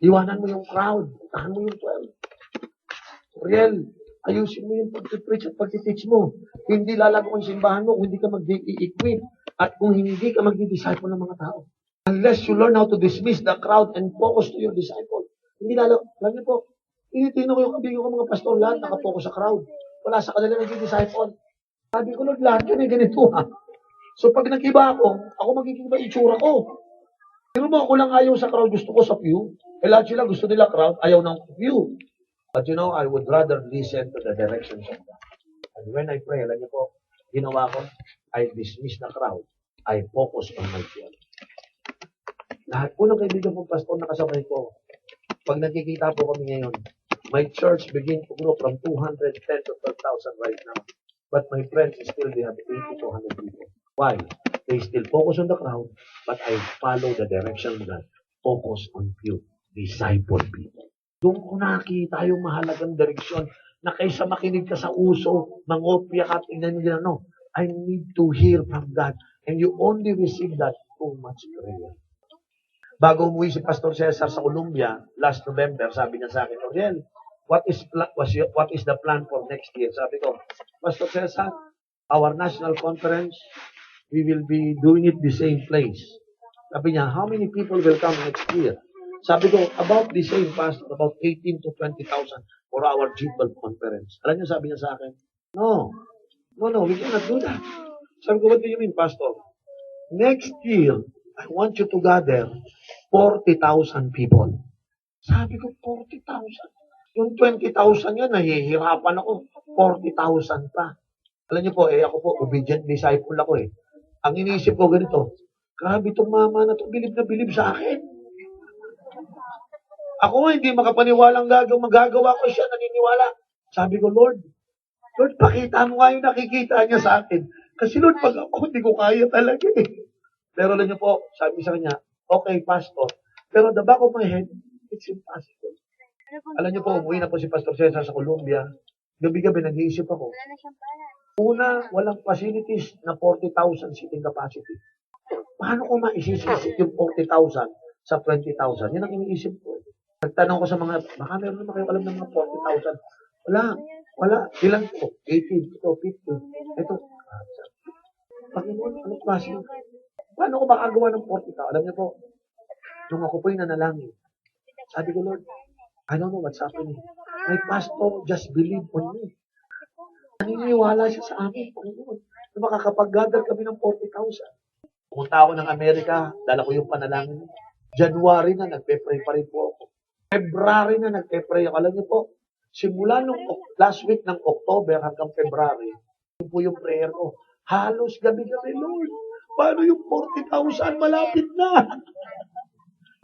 Iwanan mo yung crowd, tahan mo yung 12. Riel, ayusin mo yung pag-preach at pag-teach mo. Hindi lalago ang simbahan mo kung hindi ka mag-equip at kung hindi ka mag-disciple ng mga tao. Unless you learn how to dismiss the crowd and focus to your disciple. Hindi lalo. Alam niyo po, tinitino ko yung kabigo ko mga pastor, lahat nakapokus sa crowd. Wala sa kanila nag-disciple. Sabi ko, Lord, lahat yan ay ganito ha. So pag nag-iba ako magiging iba itsura ko. Pero mo ako lang ayaw sa crowd, gusto ko sa pew. Eh lahat sila gusto nila crowd, ayaw ng pew. But you know, I would rather listen to the directions of God. And when I pray, alam niyo po, ginawa ko, I dismiss the crowd. I focus on my pew. Lahat po ng kaibigan kong pastor na kasabay ko, pag nakikita po kami ngayon, my church begin to grow from 210 to 12,000 right now. But my friends, still they have 80 to 100 people. Why? They still focus on the crowd, but I follow the direction of God. Focus on few, disciple people. Doon ko nakita yung mahalagang direksyon na kaysa makinig ka sa uso, mangopya ka, tingnan nyo no. I need to hear from God. And you only receive that through much prayer. Bago umuwi si Pastor Cesar sa Colombia, last November, sabi niya sa akin, Oriel, what is the plan for next year? Sabi ko, Pastor Cesar, our national conference, we will be doing it the same place. Sabi niya, how many people will come next year? Sabi ko, about the same, Pastor, about 18 to 20,000 for our G12 conference. Alam niyo, sabi niya sa akin, no, we cannot do that. Sabi ko, what do you mean, Pastor? Next year, I want you to gather 40,000 people. Sabi ko, 40,000. Yung 20,000 yan, nahihirapan ako. 40,000 pa. Alam niyo po, ako po, obedient disciple ako eh. Ang iniisip ko ganito, grabe itong mama na ito, bilib na bilib sa akin. Ako nga, hindi makapaniwalang magagawa ko siya, naniniwala. Sabi ko, Lord, pakita mo nga yung nakikita niya sa akin. Kasi Lord, pag ako, hindi ko kaya talaga eh. Pero alam niyo po, sabi sa kanya, okay, Pastor, pero the back of my head, it's impossible. Alam niyo po, umuwi na po si Pastor Cesar sa Colombia. Gabi-gabi, nag-iisip ako. Una, walang facilities na 40,000 seating capacity. Paano ko maisisit yung 40,000 sa 20,000? Yan ang iniisip ko. Nagtanong ko sa mga, baka meron naman kayo alam ng mga 40,000. Wala. Ilan po? 18, ito, 50. Ito. Panginoon, anong klase? Paano ko makagawa ng 40,000? Alam niyo po, nung ako po'y nanalangin, sabi ko, Lord, I don't know what's happening. My pastor just believe on me. Naniniwala siya sa amin, Panginoon, na makakapag-gather kami ng 40,000. Pumunta ako ng Amerika, dala ko yung panalangin. January na, nagpe-pray pa rin po ako. February na, nagpe-pray ako. Alam niyo po, simula nung last week ng October hanggang February, yun po yung prayer ko. Halos gabi-gabi, Lord. Paano yung 40,000? Malapit na.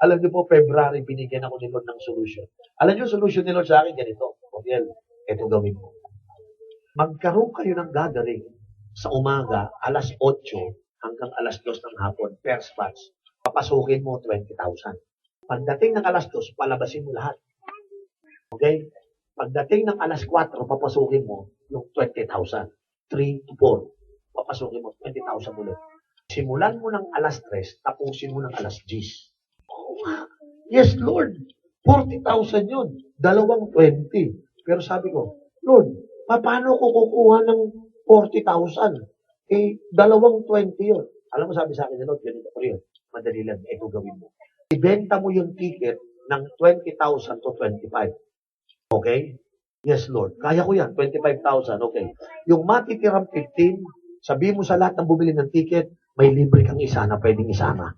Alam niyo po, February, binigyan ako ni Lord ng solution. Alam niyo, solution ni Lord sa akin, ganito. Oriel, ito gawin mo. Magkaroon kayo ng gathering sa umaga, alas 8 hanggang alas 2 ng hapon, first batch. Papasukin mo 20,000. Pagdating ng alas 2, palabasin mo lahat. Okay? Pagdating ng alas 4, papasukin mo yung 20,000. 3 to 4, papasukin mo 20,000 ulit. Simulan mo ng alas 3, tapusin mo ng alas 10. Oh, yes, Lord. 40,000 yun. Dalawang 20. Pero sabi ko, Lord, paano ko kukuha ng 40,000? Dalawang 20 yun. Alam mo, sabi sa akin ni Lord, ganito ko yun. Madali lang, ito gawin mo. Ibenta mo yung ticket ng 20,000 to 25. Okay? Yes, Lord. Kaya ko yan, 25,000. Okay. Yung matitirang 15, sabihin mo sa lahat ng bumili ng ticket, may libre kang isa na pwedeng isama.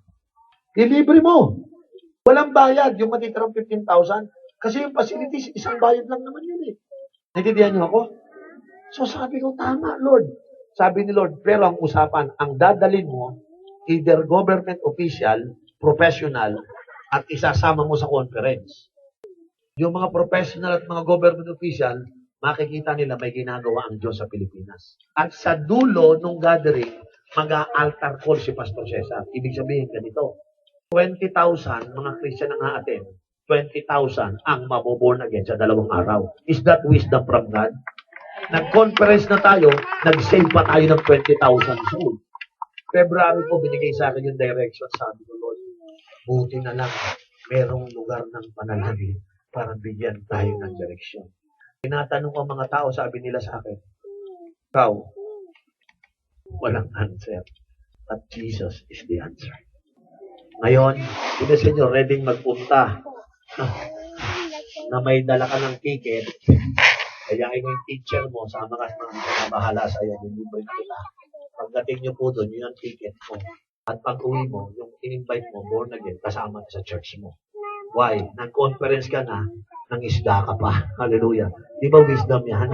Ilibre mo. Walang bayad yung matitirang 15,000. Kasi yung facilities, isang bayad lang naman yun eh. Naintindihan niyo ako? So sabi ko, tama, Lord. Sabi ni Lord, pero ang usapan, ang dadalin mo, either government official, professional, at isasama mo sa conference. Yung mga professional at mga government official, makikita nila may ginagawa ang Diyos sa Pilipinas. At sa dulo ng gathering, mag-altar call si Pastor Cesar. Ibig sabihin ganito, 20,000 mga Christian ang aaten, 20,000 ang maboborn again sa 2 araw. Is that wisdom from God? Nag-conference na tayo, nag-save pa tayo ng 20,000 soul. February po, binigay sa akin yung direction. Sabi ko, Lord, buti na lang, merong lugar ng panalangin para bigyan tayo ng direksyon. Tinatanong ko mga tao, sabi nila sa akin, ikaw, walang answer. But Jesus is the answer. Ngayon, sino sa inyo ready magpunta na may dala ka ng ticket, kayain mo yung teacher mo, sama ka sa mga bahala sa iyo, libre na kita. Pagdating nyo po doon, yun ang ticket mo. At pag uwi mo, yung in-invite mo, born again, kasama sa church mo. Why? Nag-conference ka na, nang isda ka pa. Hallelujah. Di ba wisdom yan?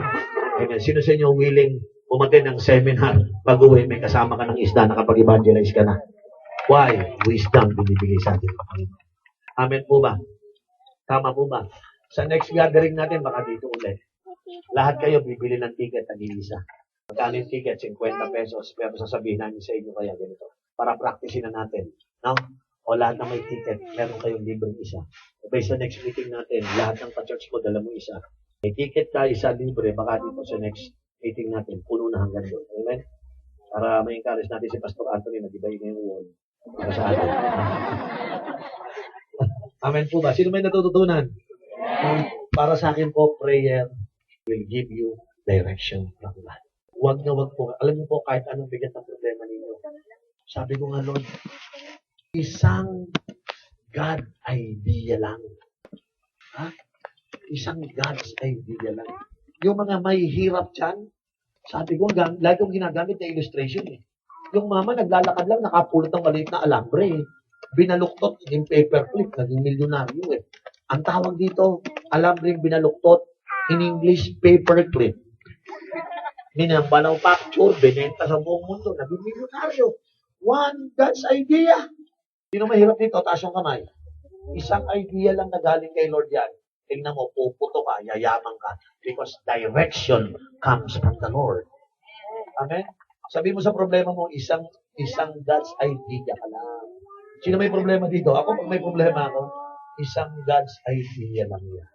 Amen. Sino sa inyo willing umattend ng seminar, pag uwi, may kasama ka ng isda, nakapag-evangelize ka na? Why? Wisdom binibigay sa atin. Amen po ba? Tama po ba? Sa next gathering natin, baka dito ulit. Lahat kayo bibili ng ticket, nag-iisa. Magkano yung ticket? 50 pesos. Pero sasabihin namin sa inyo kaya ganito. Para practicein na natin. No? O lahat na may ticket, meron kayong libreng isa. Based sa next meeting natin, lahat ng pa-church ko, dala mo isa. May ticket ka, isa libre. Baka dito sa next meeting natin, puno na hanggang doon. Amen? Para ma-encourage natin si Pastor Anthony na ibay na yung wall. Para sa atin. Amen po ba? Sino may natututunan? Para sa akin po, prayer will give you direction from God. Huwag na huwag po. Alam niyo po, kahit anong bigat ng problema ninyo. Sabi ko nga, Lord, isang God idea lang. Ha? Isang God's idea lang. Yung mga may hirap dyan, sabi ko, lagi kong ginagamit na illustration eh. Yung mama naglalakad lang, nakapulot ng maliit na alambre eh. Binaluktot, naging paperclip, naging milyonaryo eh. Ang tawag dito, alambre binaluktot, in English, paperclip. Minampanufacture, binenta sa buong mundo, naging milyonaryo. One God's idea. Sino mahirap dito? Taas yung kamay. Isang idea lang na galing kay Lord yan. Tingnan mo, puputo ka, yayaman ka. Because direction comes from the Lord. Amen? Sabi mo sa problema mo, isang God's idea ka lang. Sino may problema dito? Ako, pag may problema ako, isang God's idea lang yan.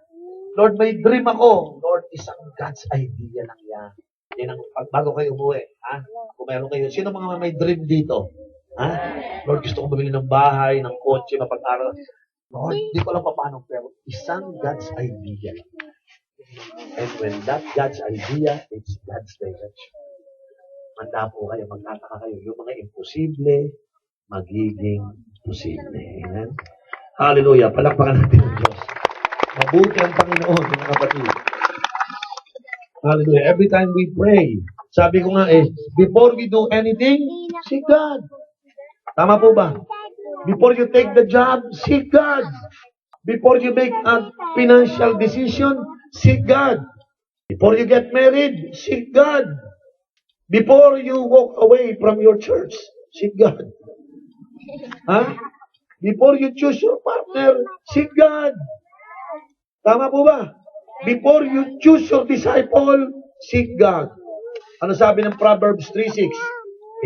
Lord, may dream ako. Lord, isang God's idea lang yan. Yan ang, bago kayo umuwi. Ha? Kung meron kayo, sino mga may dream dito? Ha? Lord, gusto ko bumili ng bahay, ng kotse, mapag-aral. Lord, hindi ko alam paano, pero isang God's idea lang. And when that God's idea, it's God's direction. Manda po kayo, magtataka kayo. Yung mga imposible, magiging posible. Amen? Hallelujah. Palakpakan natin ang Diyos. Mabuti ang Panginoon, mga kapatid. Hallelujah. Every time we pray, sabi ko nga before we do anything, seek God. Tama po ba? Before you take the job, seek God. Before you make a financial decision, seek God. Before you get married, seek God. Before you walk away from your church, seek God. Huh? Before you choose your partner, seek God. Tama po ba? Before you choose your disciple, seek God. Ano sabi ng Proverbs 3:6?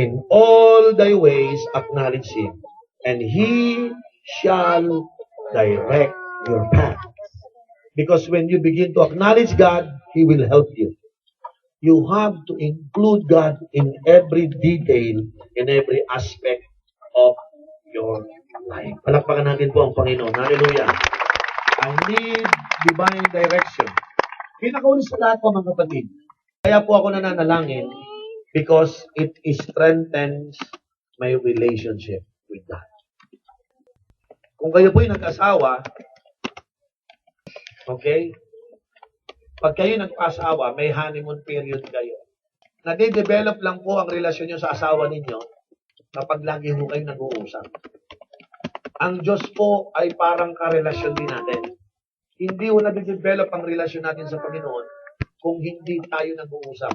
In all thy ways acknowledge Him, and He shall direct your path. Because when you begin to acknowledge God, He will help you. You have to include God in every detail, in every aspect of your life. Palakpakan natin po ang Panginoon. Hallelujah. I need divine direction. Pinakauli sa lahat po mga kapatid. Kaya po ako nananalangin because it strengthens my relationship with God. Kung kayo po'y nag-asawa, okay, pag kayo nag-asawa, may honeymoon period kayo. Nade-develop lang po ang relasyon nyo sa asawa ninyo kapag lagi ho kayo nag-uusap. Ang Diyos po ay parang karelasyon din natin. Hindi ho nade-develop ang relasyon natin sa Panginoon kung hindi tayo nag-uusap.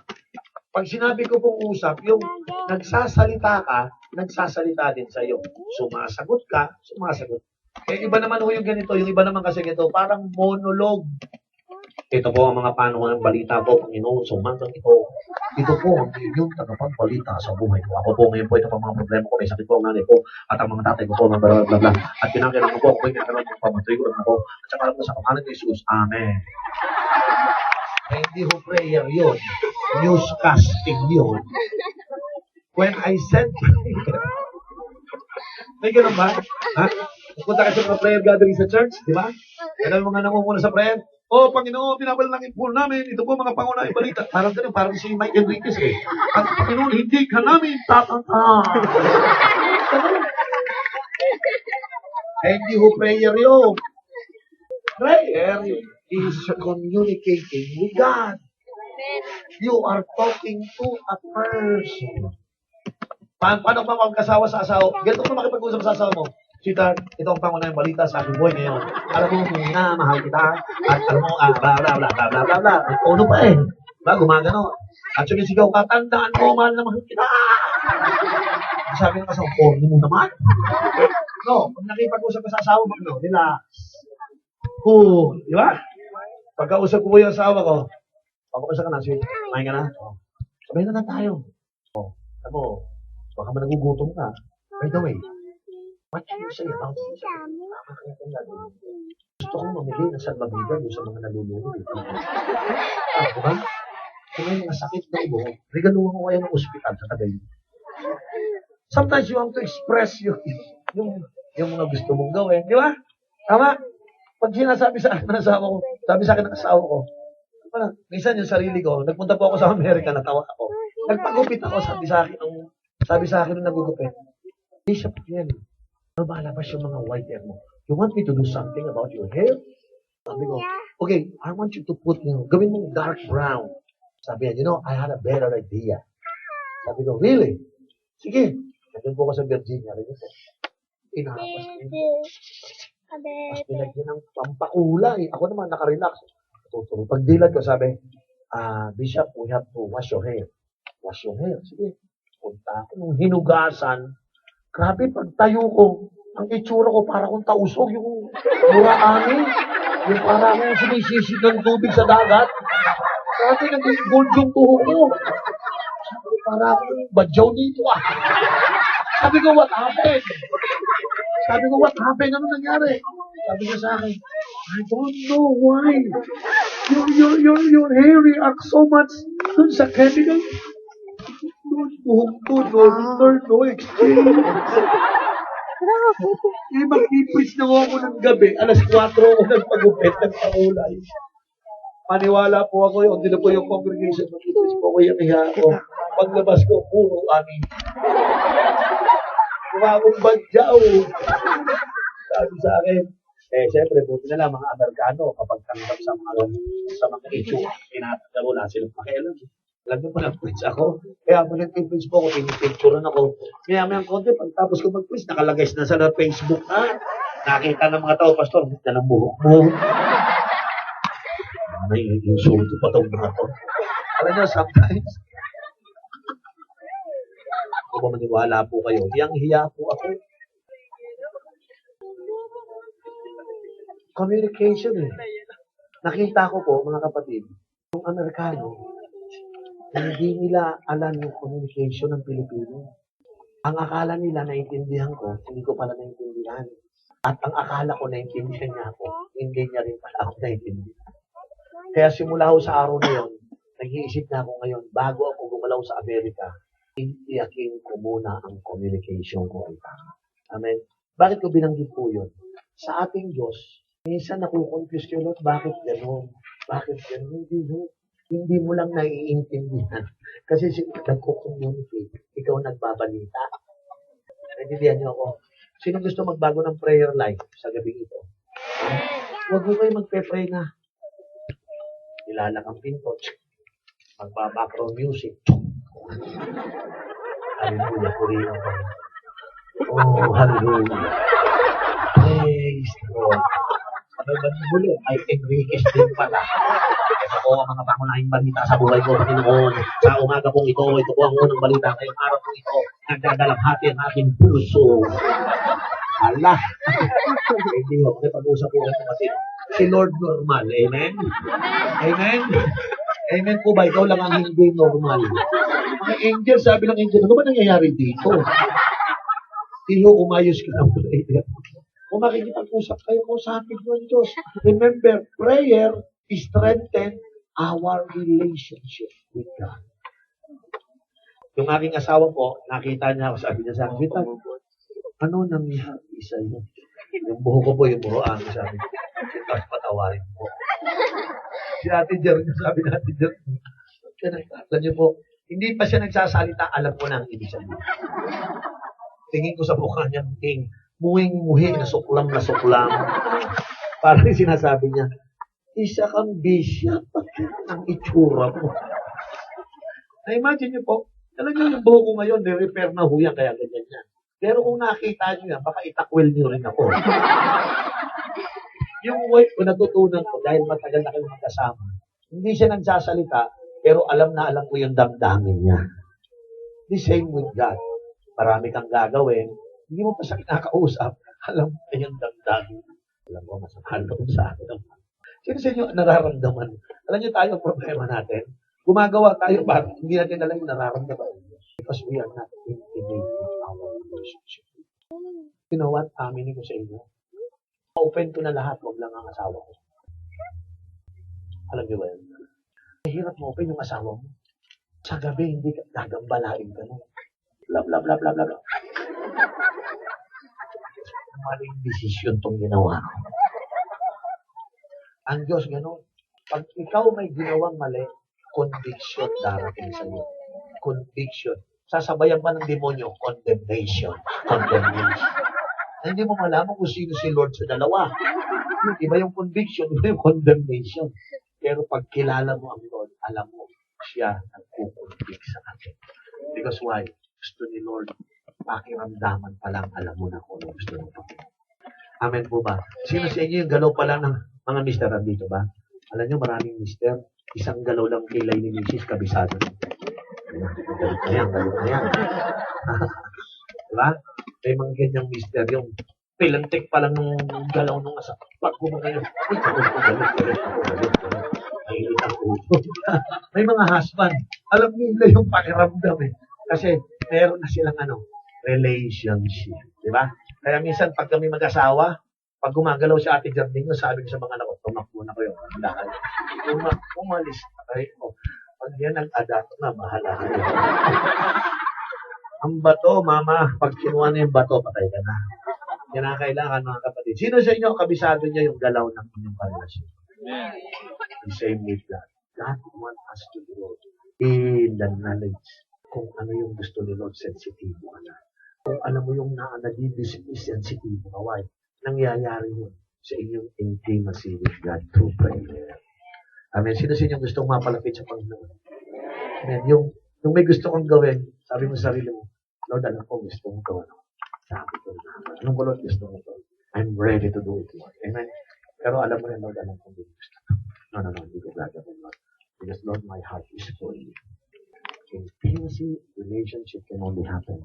Pag sinabi ko pong usap, yung nagsasalita ka, nagsasalita din sa iyo. Sumasagot ka, sumasagot. Eh, iba naman ho yung ganito, yung iba naman kasi ganito, parang monologue. Ito po ang mga panuhan ng balita po, Panginoon, sumantang ito. Ito po ang inyong tagapagbalita sa buhay ko. Ako po ngayon po, ito po mga problema ko, may sakit po ang nanay ko, at ang mga tatay ko po, mga bla bla bla. At kinakailangan ko po, ako yung kinakailangan ng pamatriguran ako. At saka alam ko sa pangalan ni Jesus, Amen. Eh, hindi ho prayer yun. Newscasting yun. When I send prayer, may ganun ba? Ha? Punta ka sa mga prayer gathering sa church, di ba? Kaya mga nangunguna sa prayer, oh, Panginoon, pinabalangin po namin. Ito po mga pangunahing balita. Parang ganun, parang si Mike Enriquez eh. At Panginoon, hindi ka namin tatangka. Eh, hindi ho prayer yun. Prayer is communicating with God. You are talking to a person. Paano ka magkasawa sa asawa? Ganito ko makipag-usap sa asawa mo. Sita, ito ang pangunahing balita sa aking buhay ngayon. Alam mo, na, mahal kita. At alam mo, bla, bla, bla, bla, bla, bla, bla. Ano pa eh? Ba, gumagano. At sumisigaw ka, tandaan mo, mahal na mahal kita. Sabi ng asawa, porno mo naman. No, pag nakipag-usap ka sa asawa mo, no, relax. Di ba? Pagkausap ko yung asawa ko, pagkausap ka na, sige, kumain ka na. Sabay na tayo. Ako, baka managugutom ka. By the way, what can you say about this? Gusto kong mamigay ng salmabigan sa mga nalulunod. Diba? Kung may mga sakit na ibo, regaluhan ko kayo ng ospital sa Tagay. Sometimes you want to express yung mga gusto mong gawin. Di ba? Tama? Pag sinasabi sa akin ng asawa ko, sabi sa akin ng asawa ko, minsan yung sarili ko, nagpunta po ako sa Amerika, natawa ako. Nagpagupit ako, sabi sa akin ng nagugupit, Bishop, yan, malabas yung mga white hair mo. You want me to do something about your hair? Sabi ko, okay, I want you to put, gawin mong dark brown. Sabi niya, I had a better idea. Sabi ko, really? Sige. Nandun po ako sa Virginia. Inahapas ko. Mas pinagyan ng pampakulay. Ako naman, nakarelax. Tuturo. Pag dilat ko, sabi, Bishop, we have to wash your hair. Wash your hair. Sige. Punta ako nung hinugasan. Grabe, pag tayo ko, ang itsura ko, para kong tausog, yung muraan yung para akong sumisisig ng tubig sa dagat. Grabe, naging gold yung tuho ko. Sabi ko, para akong badyaw dito Sabi ko, what happened? Ano nangyari? Sabi niya sa akin, I don't know why. Your hair reacts so much dun sa chemical. No exchange. Mag-ipis na ako ng gabi. Alas 4 ako nagpagupit, nagpakulay. Maniwala po ako yun. Hindi na po yung congregation. Mag-ipis po ako yung iha ko. Paglabas ko, puro amin. Kumamong badyaw. Sabi sa akin, siyempre, buti na lang mga Amerikano kapag tanggap sa mga issue, tinatanda mo na silang pakialam. Alam niyo po, nag-preach ako. Kaya po nag-preach po ako, pinipicturean ako. Kaya may konti, pagtapos ko mag-preach, nakalagay na sa Facebook nakita ng mga tao, Pastor, na ng buhok mo. May insulto pa itong mga to. Alam niyo, sometimes, kung maniwala po kayo, hiyang-hiya po ako. Communication Nakita ko po, mga kapatid, yung Amerikano, hindi nila alam yung communication ng Pilipino. Ang akala nila, naintindihan ko, hindi ko pala naintindihan. At ang akala ko naintindihan niya ako, hindi niya rin pala ako naintindihan. Kaya simula ho sa araw na yun, nag-iisip na ako ngayon, bago ako gumalaw sa Amerika, iyakin ko muna ang communication ko ay tama. Amen. Bakit ko binanggit po yun? Sa ating Diyos, minsan nakukonfuse kayo, Lord, bakit gano'n? Bakit gano'n? Hindi mo lang naiintindihan. Kasi nagko-communicate, ikaw nagbabalita. Naintindihan niyo ako. Sino gusto magbago ng prayer life sa gabi ito? Huwag mo kayo magpe-pray na. Nilalak ang pinto. Magba-background music. Hallelujah, purihan ko. Oh, hallelujah. Praise the Lord. Ano ba yung huli? Ay, Enriquez din pala. Ito po ang mga pangunahing balita sa buhay ko, Panginoon. Sa umaga pong ito po ang unang balita. Ngayong araw po ito, nagdadalamhati ang aking puso. Allah. Hindi ho, may pag-usap po ito kasi si Lord normal. Amen? Amen? Amen po ba? Ikaw lang ang hindi normal. Mga angel, sabi ng angel, ano ba nangyayari dito? Iyo, umayos ka ng prayer. Kung makikipag-usap kayo mo sa ating ng Diyos, remember, prayer strengthen our relationship with God. Yung aking asawa po, nakita niya ako, sabi niya sa akin, ano nangyari sa'yo? Yung buho ko po, yung buhoan, sabi niya, tapos patawarin po. Si Ate Jer, sabi na Ate Jer, alam niyo po, hindi pa siya nagsasalita, alam ko na ang ibig sabihin. Tingin ko sa mukha niya, muhing-muhi, nasuklam. Parang sinasabi niya, isa kang bisya, pati ang itsura mo. Na-imagine niyo po, alam niyo yung buho ko ngayon, repair na huyan, kaya ganyan yan. Pero kung nakita niyo yan, baka itakwil niyo rin ako. Yung wife ko, natutunan ko, dahil matagal na kayo magkasama, hindi siya nagsasalita, pero alam ko yung damdamin niya. The same with God. Marami kang gagawin, hindi mo pa siya kinakausap, alam mo yung damdamin. Alam mo, masama loob sa akin. Sino sa inyo nararamdaman? Alam niyo tayo ang problema natin. Gumagawa tayo para hindi natin alam yung nararamdaman. Because we are not intimating our relationship. You know what? Aminin ko sa inyo. Open ko na lahat, huwag lang ang asawa ko. Alam niyo ba yan? Mahirap mo open yung asawa mo. Sa gabi, hindi ka gagambalain ka nun. Blah, blah, blah, blah, blah, blah. Maling desisyon itong ginawa ko. Ang Diyos, gano'n. Pag ikaw may ginawang mali, conviction darating sa iyo. Conviction. Sasabayan pa ng demonyo, condemnation. Condemnation. Hindi mo malaman kung sino si Lord sa dalawa. Iba yung conviction, iba yung condemnation. Pero pag kilala mo ang Lord, alam mo, siya ang kukonvict sa atin. Because why? Gusto ni Lord, pakiramdaman pa lang, alam mo na kung ano gusto mo. Amen po ba? Sino sa inyo yung galaw pa lang ng mga mister dito ba? Alam nyo, maraming mister, isang galaw lang kilay ni Mrs. kabisado. Galit na yan. Diba? May mga ganyang mister, yung pilantik pa lang ng galaw ng asa. Pag kumakayo, galit. Mahilit ang ulo. May mga husband, alam nila yung pakiramdam eh. Kasi meron na silang relationship. Diba? Kaya minsan pag kami mag-asawa, pag gumagalaw si Ate Jardino, sabi ko sa mga anak ko, tumakbo na kayo. Umalis na kayo. Pag yan nag-adapt na, bahala kayo. Ang bato, mama, pag kinuha na yung bato, patay ka na. Yan ang kailangan, mga kapatid. Sino sa inyo, kabisado niya yung galaw ng inyong relasyon? The same with God. God wants us to grow in the knowledge kung ano yung gusto ni Lord, sensitive ka na. Kung alam mo yung nagiging sensitive ka, why? Nangyayari yun sa inyong intimacy with God through prayer. Amen. Sino sa inyo gustong mapalapit sa Panginoon? Amen. Yung may gusto kong gawin, sabi mo sa sarili mo, Lord, alam ko gusto mong gawin. Sabi ko na, anong ko, Lord, gusto mong gawin? I'm ready to do it, Lord. Amen. Pero alam mo rin, Lord, alam ko hindi gusto. No, hindi ko gagawin, Lord. Because, Lord, my heart is for you. Intimacy, relationship can only happen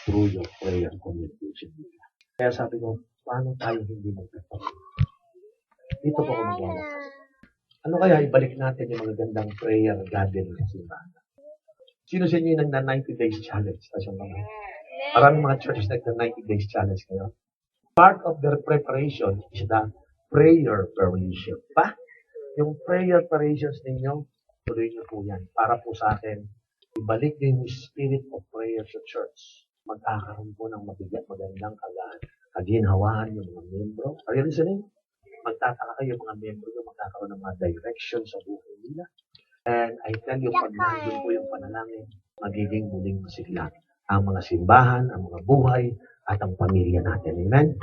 through your prayer and communication. Kaya sabi ko, paano tayo hindi magpapalapit? Dito po ako magwawakas. Ano kaya ibalik natin yung mga gandang prayer gathering sa simbahan? Sino sa inyo yung nagna 90 days challenge? Maraming mga churches nagna 90 days challenge kayo. Part of their preparation is the prayer preparation. Pa? Yung prayer preparations ninyo, tuloy niyo po yan. Para po sa akin, ibalik niyo yung spirit of prayer sa church. Magkakaroon po ng magandang kaginhawaan yung mga membro. Are you listening? Magtataka kayo mga membro yung magkakaroon ng mga direction sa buhay nila. And I tell you, pag nandun po yung panalangin, magiging muling masigla ang mga simbahan, ang mga buhay, at ang pamilya natin. Amen?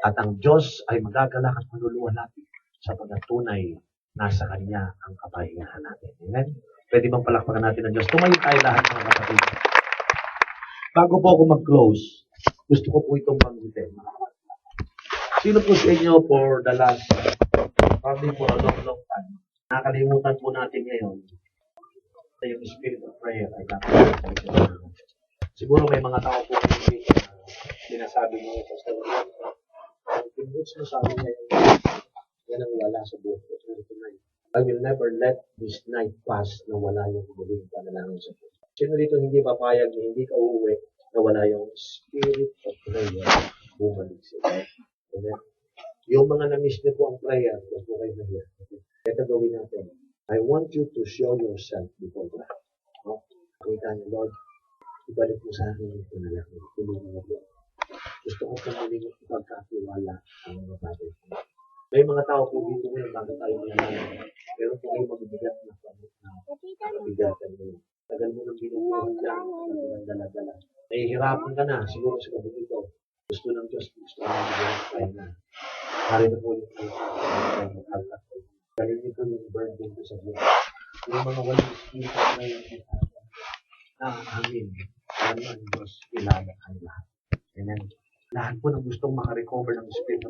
At ang Diyos ay magagalak at manluluwalhati sa pagkatunay nasa Kanya ang kapahingahan natin. Amen? Pwede bang palakpakan natin ang Diyos? Tumayo tayo lahat mga kapatid. Bago po ako mag-close, gusto ko po itong banggitin. Sino po sa inyo for the last, probably for a long time, nakalimutan po natin ngayon na yung spirit of prayer ay dapat. Siguro may mga tao po hindi sinasabi mo sa story. Ang pinboots mo sa amin ngayon, yan ang wala sa buhay ko tonight. I will never let this night pass na wala yung muling panalangin sa Diyos. Sino dito hindi papayag na hindi ka uuwi na wala yung spirit of prayer bumalik sa iyo? Amen? Yung mga na-miss niyo po ang prayer, huwag po kayo na here. Ito gawin natin. I want you to show yourself before God. No? Pakita niyo, Lord, ibalik mo sa akin yung panalangin. Tulungan mo po. Gusto ko kung muling ipagkatiwala ang mga bagay. May mga tao po dito ngayon bago tayo manalangin. Pero kung kayo magbibigat na mabigatan mo. Tagal mo nang binubuhay lang, tagal mo nang dala-dala. Nahihirapan ka na, siguro sa gabi ito. Gusto ng Diyos, gusto ng Diyos tayo na. Harino po ulit kayo sa magkalak ko. Galing niyo po yung burden ko sa Diyos. Yung mga walang spirit na yung na amin. Ano ang Diyos, kilala ang lahat. Amen. Lahat po ng gustong makarecover ng spirit